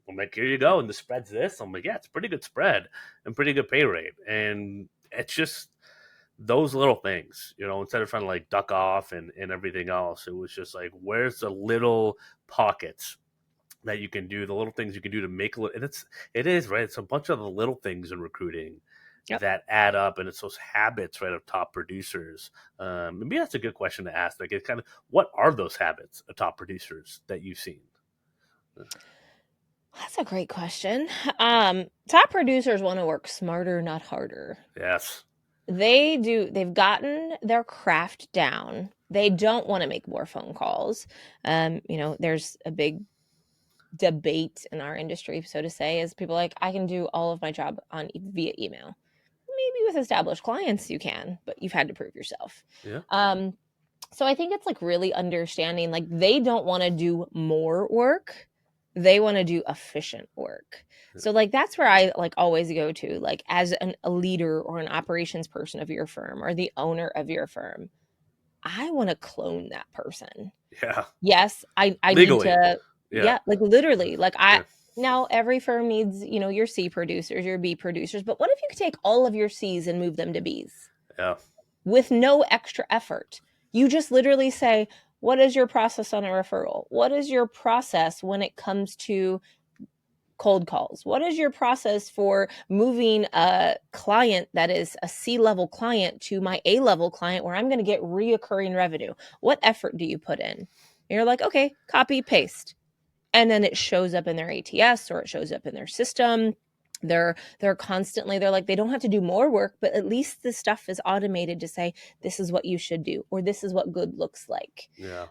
I'm like, here you go. And the spread's this. I'm like, yeah, it's pretty good spread and pretty good pay rate. And it's just those little things, instead of trying to like duck off and everything else, it was just like, where's the little pockets that you can do, the little things you can do to make a little, and it is, right? It's a bunch of the little things in recruiting Yep. that add up, and it's those habits, right, of top producers. Maybe that's a good question to ask. Like, it's kind of, what are those habits of top producers that you've seen? That's a great question. Top producers want to work smarter, not harder. Yes. They've gotten their craft down. They don't want to make more phone calls. There's a big debate in our industry, so to say, is people like, I can do all of my job via email. Maybe with established clients you can, but you've had to prove yourself. Yeah. So I think it's like really understanding, like, they don't want to do more work. They want to do efficient work. So like that's where I like always go to, like, as a leader or an operations person of your firm or the owner of your firm, I want to clone that person. Yeah. Yes, I need Legally. to, Yeah. yeah, like literally, like Yeah. now every firm needs, your C producers, your B producers, but what if you could take all of your C's and move them to B's Yeah. with no extra effort? You just literally say, what is your process on a referral? What is your process when it comes to cold calls? What is your process for moving a client that is a C-level client to my A-level client where I'm going to get reoccurring revenue? What effort do you put in? And you're like, okay, copy, paste. And then it shows up in their ATS or it shows up in their system. They're constantly, they're like, they don't have to do more work, but at least the stuff is automated to say, this is what you should do, or this is what good looks like. Yeah.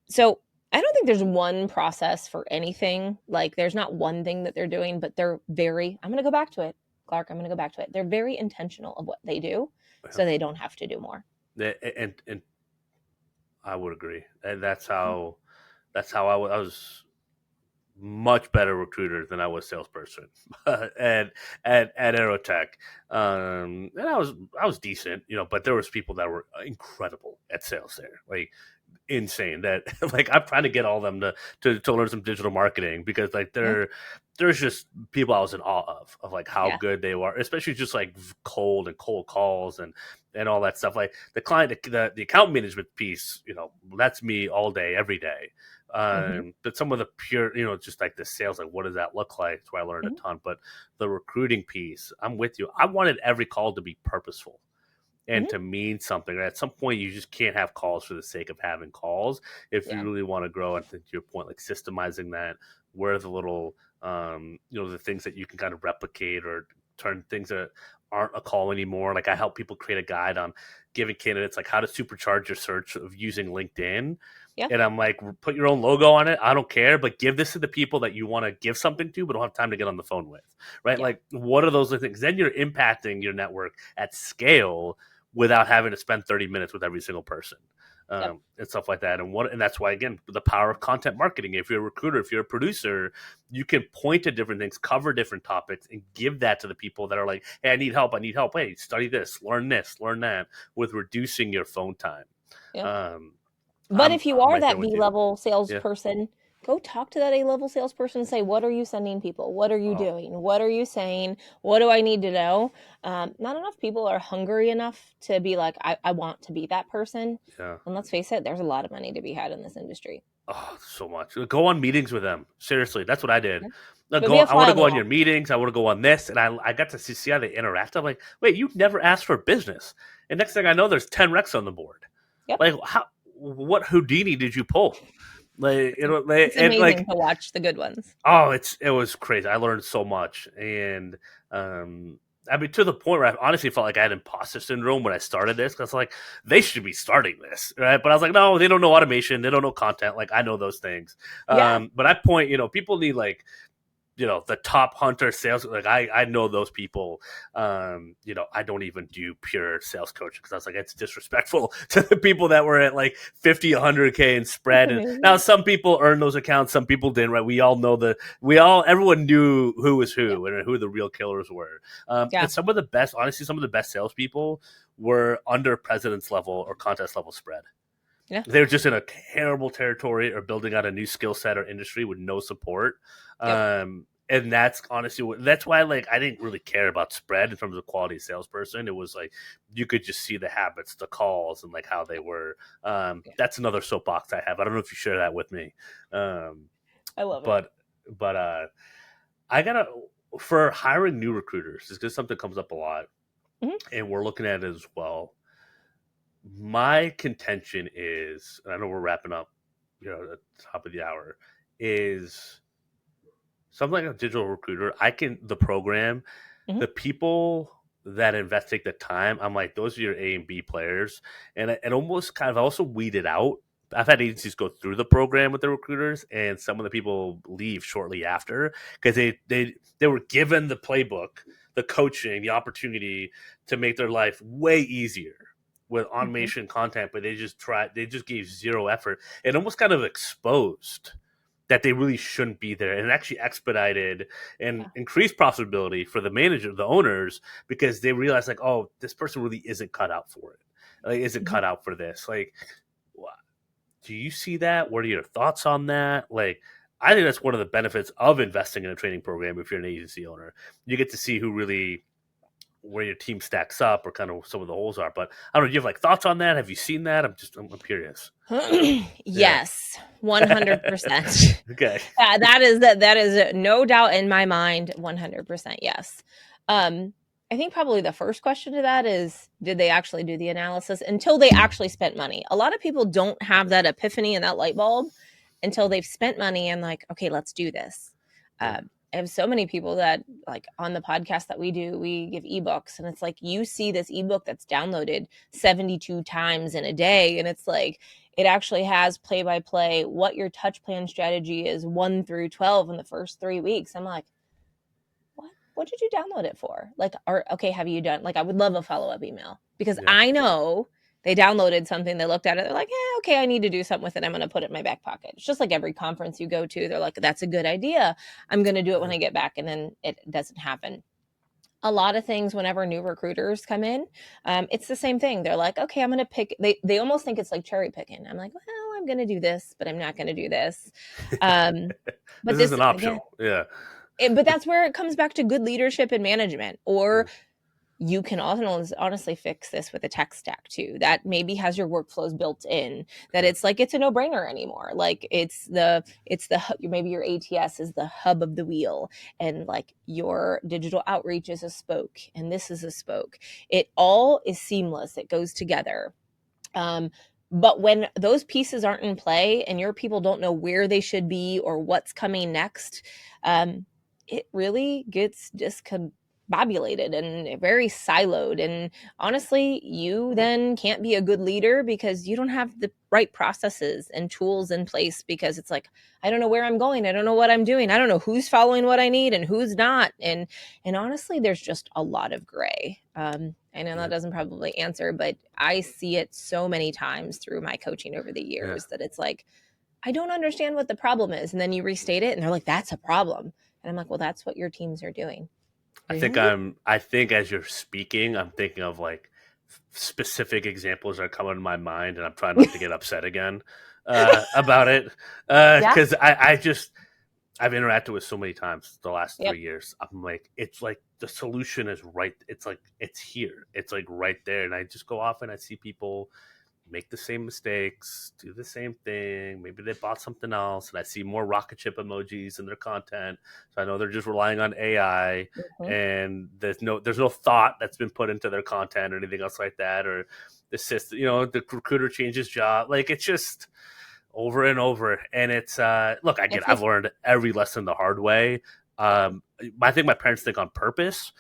So I don't think there's one process for anything. Like, there's not one thing that they're doing, but I'm going to go back to it, Clark. I'm going to go back to it. They're very intentional of what they do, so they don't have to do more. And I would agree. And that's how I was much better recruiter than I was salesperson at Aerotech. And I was decent, but there was people that were incredible at sales there, like insane. That like I'm trying to get all of them to learn some digital marketing because like Yeah. there's just people I was in awe of like how Yeah. good they were, especially just like cold calls and all that stuff. Like the account management piece, that's me all day, every day. Mm-hmm. But some of the pure, just like the sales, like what does that look like? That's where I learned a Mm-hmm. ton. But the recruiting piece, I'm with you. I wanted every call to be purposeful. and to mean something. At some point, you just can't have calls for the sake of having calls. If you Yeah. really want to grow, and to your point, like systemizing that, where are the little, the things that you can kind of replicate or turn things that aren't a call anymore. Like I help people create a guide on giving candidates like how to supercharge your search of using LinkedIn. Yeah. And I'm like, put your own logo on it. I don't care, but give this to the people that you want to give something to, but don't have time to get on the phone with, right? Yeah. Like, what are those things? Then you're impacting your network at scale without having to spend 30 minutes with every single person. Yep. And stuff like that. And that's why, again, the power of content marketing. If you're a recruiter, if you're a producer, you can point to different things, cover different topics, and give that to the people that are like, hey, I need help. Hey, study this, learn that, with reducing your phone time. Yeah. Um, But I'm if you I'm are right there that with you. B-level Yeah. salesperson, go talk to that A-level salesperson and say, what are you sending people? What are you Oh, doing? What are you saying? What do I need to know? Not enough people are hungry enough to be like, I want to be that person. yeah. And let's face it, there's a lot of money to be had in this industry. Oh, so much. Go on meetings with them. Seriously, that's what I did. Yeah. But be a I want fly to on the go on your wall. meetings. I want to go on this, and I got to see how they interact. I'm like, wait, you never asked for business, and next thing I know, there's 10 recs on the board. Yep. Like, how? What Houdini did you pull? Like, It's and amazing like, to watch the good ones. oh, it was crazy. I learned so much, and I mean, to the point where I honestly felt like I had imposter syndrome when I started this, because like they should be starting this, right? But I was like, no, they don't know automation, they don't know content. Like I know those things, Yeah. but I point, people need like the top hunter sales. Like I know those people. I don't even do pure sales coaching because I was like, it's disrespectful to the people that were at like 50, 100K in It's spread. And now amazing. some people earn those accounts, some people didn't, right? Everyone knew who was Yeah. who and who the real killers were. Yeah. And some of the best salespeople were under president's level or contest level spread. Yeah. They're just in a terrible territory or building out a new skill set or industry with no support. Yep. And that's honestly that's why like I didn't really care about spread in terms of quality salesperson. It was like you could just see the habits, the calls, and like how they were. Yeah. That's another soapbox I have. I don't know if you share that with me, I love it. but I gotta for hiring new recruiters. It's because something comes up a lot, Mhm. and we're looking at it as well. My contention is, and I know we're wrapping up, at the top of the hour, is something like a digital recruiter. The program, Mhm. the people that invest take the time. I'm like, those are your A and B players, and almost kind of also weed it out. I've had agencies go through the program with the recruiters, and some of the people leave shortly after because they were given the playbook, the coaching, the opportunity to make their life way easier with Mhm. automation content, but they just gave zero effort. It almost kind of exposed that they really shouldn't be there, and actually expedited and Yeah. increased profitability for the manager, the owners, because they realized like, oh, this person really isn't cut out for it. Like, isn't Mhm. cut out for this. Like, do you see that? What are your thoughts on that? Like, I think that's one of the benefits of investing in a training program. If you're an agency owner, you get to see where your team stacks up or kind of some of the holes are. But I don't know. Do you have like thoughts on that? Have you seen that? I'm curious. Yeah. Yes, 100%. Okay. That is no doubt in my mind, 100% yes. Um, I think probably the first question to that is, did they actually do the analysis until they actually spent money? A lot of people don't have that epiphany and that light bulb until they've spent money and like, okay, let's do this. Yeah. I have so many people that like on the podcast that we do, we give ebooks and it's like you see this ebook that's downloaded 72 times in a day and it's like it actually has play by play what your touch plan strategy is 1 through 12 in the first 3 weeks. I'm like, what did you download it for? Like, or okay, have you done like I would love a follow-up email because Yeah. I know they downloaded something, they looked at it, they're like, okay, I need to do something with it. I'm gonna put it in my back pocket. It's just like every conference you go to, they're like, that's a good idea. I'm gonna do it when I get back, and then it doesn't happen. A lot of things whenever new recruiters come in, it's the same thing. They're like, okay, I'm gonna pick they almost think it's like cherry picking. I'm like, well, I'm gonna do this, but I'm not gonna do this. Um, but This this isn't again, optional. Yeah. but that's where it comes back to good leadership and management, or you can honestly fix this with a tech stack too that maybe has your workflows built in, that Yeah. it's a no-brainer anymore. Like it's the maybe your ATS is the hub of the wheel, and like your digital outreach is a spoke and this is a spoke. It all is seamless, it goes together. um, but when those pieces aren't in play and your people don't know where they should be or what's coming next, um, it really gets discombobulated and very siloed. And honestly, you then can't be a good leader because you don't have the right processes and tools in place, because it's like, I don't know where I'm going. I don't know what I'm doing. I don't know who's following what I need and who's not. And honestly, there's just a lot of gray. I know Yeah. that doesn't probably answer, but I see it so many times through my coaching over the Yeah. years that it's like, I don't understand what the problem is. And then you restate it and they're like, that's a problem. And I'm like, well, that's what your teams are doing. Really? I think as you're speaking, I'm thinking of like specific examples that are coming to my mind, and I'm trying not to get upset again about it. Yeah. Because I've interacted with so many times the last Yep. 3 years. I'm like, it's like the solution is right. It's like, it's here. It's like right there. And I just go off and I see people make the same mistakes, do the same thing. Maybe they bought something else, and I see more rocket ship emojis in their content. So I know they're just relying on AI, Mm-hmm. and there's no thought that's been put into their content or anything else like that. Or the system, the recruiter changes job. Like, it's just over and over. And it's look, I've learned every lesson the hard way. I think my parents think on purpose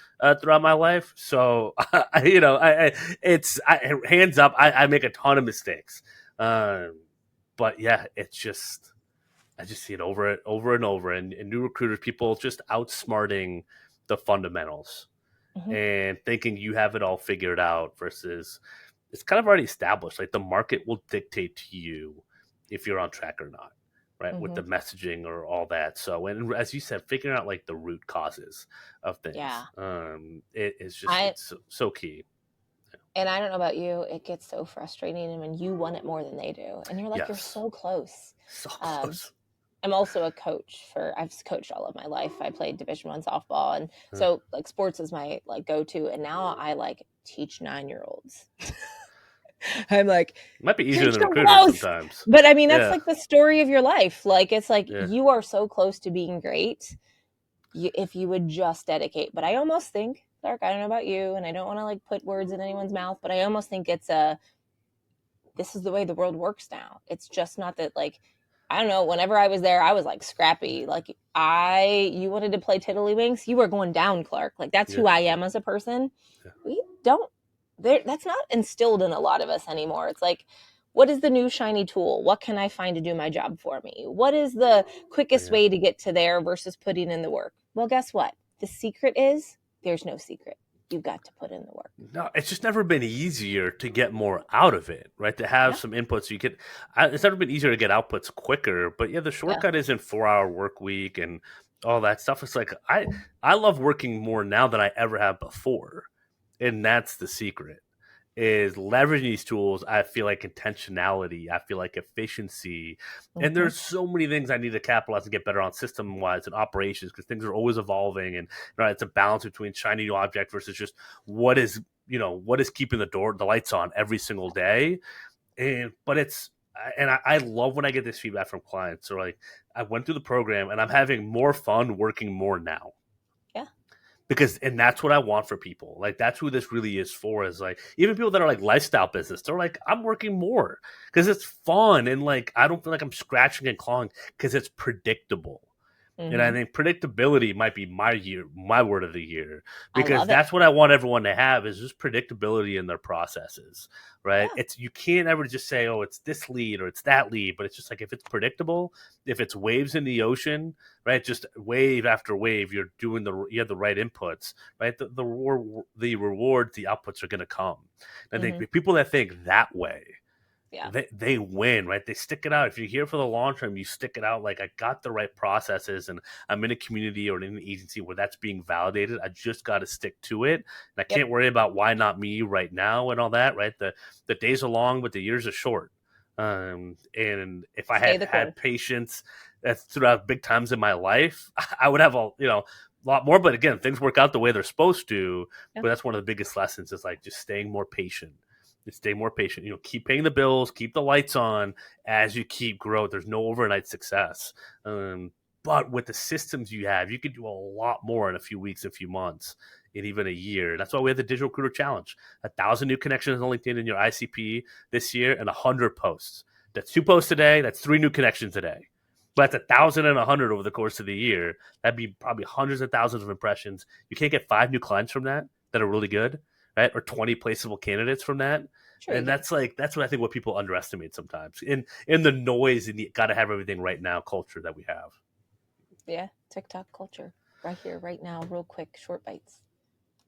throughout my life. So hands up, I make a ton of mistakes. But yeah, it's just, I just see it over and over. And new recruiters, people just outsmarting the fundamentals Mm-hmm. and thinking you have it all figured out versus it's kind of already established. Like, the market will dictate to you if you're on track or not, right? With Mm-hmm. the messaging or all that. So, and as you said, figuring out like the root causes of Yeah. things, it is just, I it's so key. and I don't know about you, it gets so frustrating when you want it more than they do, and you're like, you're Yes, so close. so Um, close. I'm also a coach I've coached all of my life. I played Division 1 softball, and so like sports is my like go to. And now I like teach 9-year-olds. I'm like, Might be easier you're than so recruiters close. sometimes. But I mean, that's Yeah, like the story of your life. Like, it's like yeah, you are so close to being great, if you would just dedicate. But I almost think, Clark, I don't know about you, and I don't want to like put words in anyone's mouth, but I almost think this is the way the world works now. It's just not that, like, I don't know, whenever I was there, I was like scrappy. Like, you wanted to play tiddlywinks, you were going down, Clark. Like, that's yeah, who I am as a person. yeah, We don't, that's not instilled in a lot of us anymore. It's like, what is the new shiny tool? What can I find to do my job for me? What is the quickest yeah. way to get to there versus putting in the work? Well, guess what? The secret is there's no secret. You've got to put in the work. No, it's just never been easier to get more out of it, right? To have Yeah. some inputs, you get. It's never been easier to get outputs quicker, but yeah, the Yeah. shortcut isn't 4 hour work week and all that stuff. It's like I love working more now than I ever have before, and that's the secret. Is leveraging these tools. I feel like intentionality. I feel like efficiency, and Mm-hmm. there's so many things I need to capitalize and get better on system wise and operations, because things are always evolving, and right, it's a balance between shiny new object versus just what is what is keeping the lights on every single day. And but it's and I love when I get this feedback from clients. So like, I went through the program and I'm having more fun working more now, Yeah. because and that's what I want for people. Like, that's who this really is for, is like, even people that are like lifestyle business, they're like, I'm working more because it's fun, and like, I don't feel like I'm scratching and clawing because it's predictable. And I Mm-hmm. think predictability might be my word of the year, I because love it. that's what I want everyone to have, is just predictability in their processes, right? Yeah. It's, you can't ever just say, oh, it's this lead or it's that lead, but it's just like, if it's predictable, if it's waves in the ocean, right? Just wave after wave, you have the right inputs, right? The rewards, the outputs are going to come. And I Mm-hmm. think people that think that way, Yeah. they win, right? They stick it out. If you're here for the long term, you stick it out. Like, I got the right processes, and I'm in a community or in an agency where that's being validated. I just got to stick to it, and I Yep. can't worry about why not me right now and all that. Right? The days are long, but the years are short. And if I Stay had the course. had patience throughout big times in my life, I would have lot more. But again, things work out the way they're supposed to. Yeah. But that's one of the biggest lessons is like just staying more patient. Just stay more patient. Keep paying the bills, keep the lights on as you keep growing. There's no overnight success. But with the systems you have, you can do a lot more in a few weeks, a few months, in even a year. That's why we have the Digital Recruiter Challenge. 1,000 new connections on LinkedIn in your ICP this year and 100 posts. That's 2 posts a day. That's 3 new connections a day. But that's 1,000 and 100 over the course of the year. That'd be probably hundreds of thousands of impressions. You can't get 5 new clients from that are really good, right? Or 20 placeable candidates from that. Sure, And that's what I think what people underestimate sometimes in the noise and the got to have everything right now culture that we have. Yeah, TikTok culture right here, right now, real quick, short bites.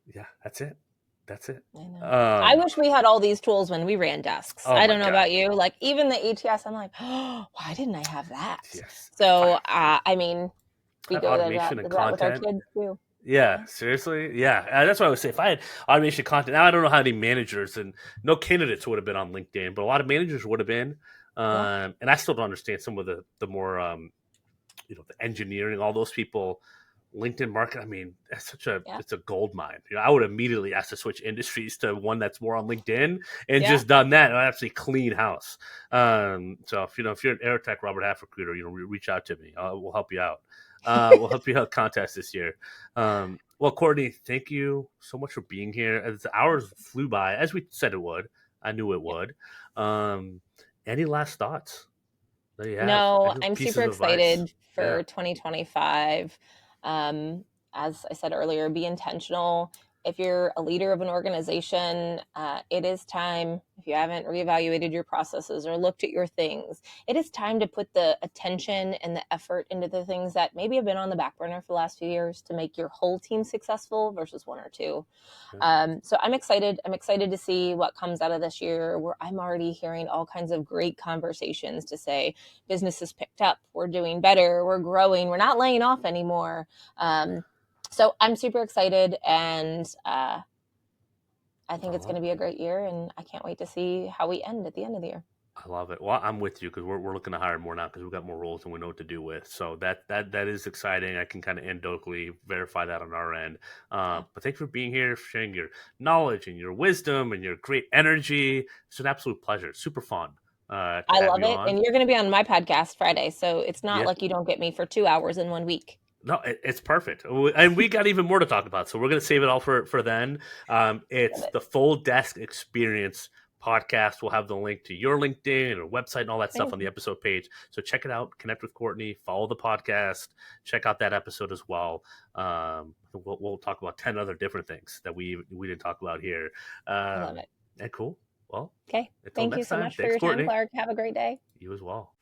Yeah, that's it. I know. I wish we had all these tools when we ran desks. I don't know about you. Like even the ATS, I'm like, oh, why didn't I have that? Yes. So, I mean, we go automation and content with our kids too. Yeah, seriously. Yeah, that's what I would say. If I had automation content, now I don't know how many managers and no candidates would have been on LinkedIn, but a lot of managers would have been. And I still don't understand some of the more, the engineering, all those people, LinkedIn market. I mean, it's a gold mine. I would immediately ask to switch industries to one that's more on LinkedIn and just done that and actually clean house. So if you're an Aerotech Robert Half recruiter, reach out to me. We'll help you out. We'll help you out contest this year. Well, Kortney, thank you so much for being here. As the hours flew by, as we said it would. I knew it would. Any last thoughts that you have? No, Any I'm pieces super of advice? excited for 2025. As I said earlier, be intentional. If you're a leader of an organization, it is time, if you haven't reevaluated your processes or looked at your things, it is time to put the attention and the effort into the things that maybe have been on the back burner for the last few years to make your whole team successful versus one or two. So I'm excited. I'm excited to see what comes out of this year, where I'm already hearing all kinds of great conversations to say business has picked up, we're doing better, we're growing, we're not laying off anymore. So I'm super excited, and I think it's going to be a great year, and I can't wait to see how we end at the end of the year. I love it. Well, I'm with you because we're looking to hire more now because we've got more roles and we know what to do with. So that is exciting. I can kind of anecdotally verify that on our end. But thanks for being here, sharing your knowledge and your wisdom and your great energy. It's an absolute pleasure. Super fun. I love it. And you're going to be on my podcast Friday. So it's not like you don't get me for 2 hours in 1 week. No, it's perfect. And we got even more to talk about. So we're going to save it all for then. It's the Full Desk Experience podcast. We'll have the link to your LinkedIn or website and all that stuff on the episode page. So check it out. Connect with Kortney. Follow the podcast. Check out that episode as well. We'll talk about 10 other different things that we didn't talk about here. I love it. And cool. Well, okay. Thank you so much for your time, Clark. Have a great day. You as well.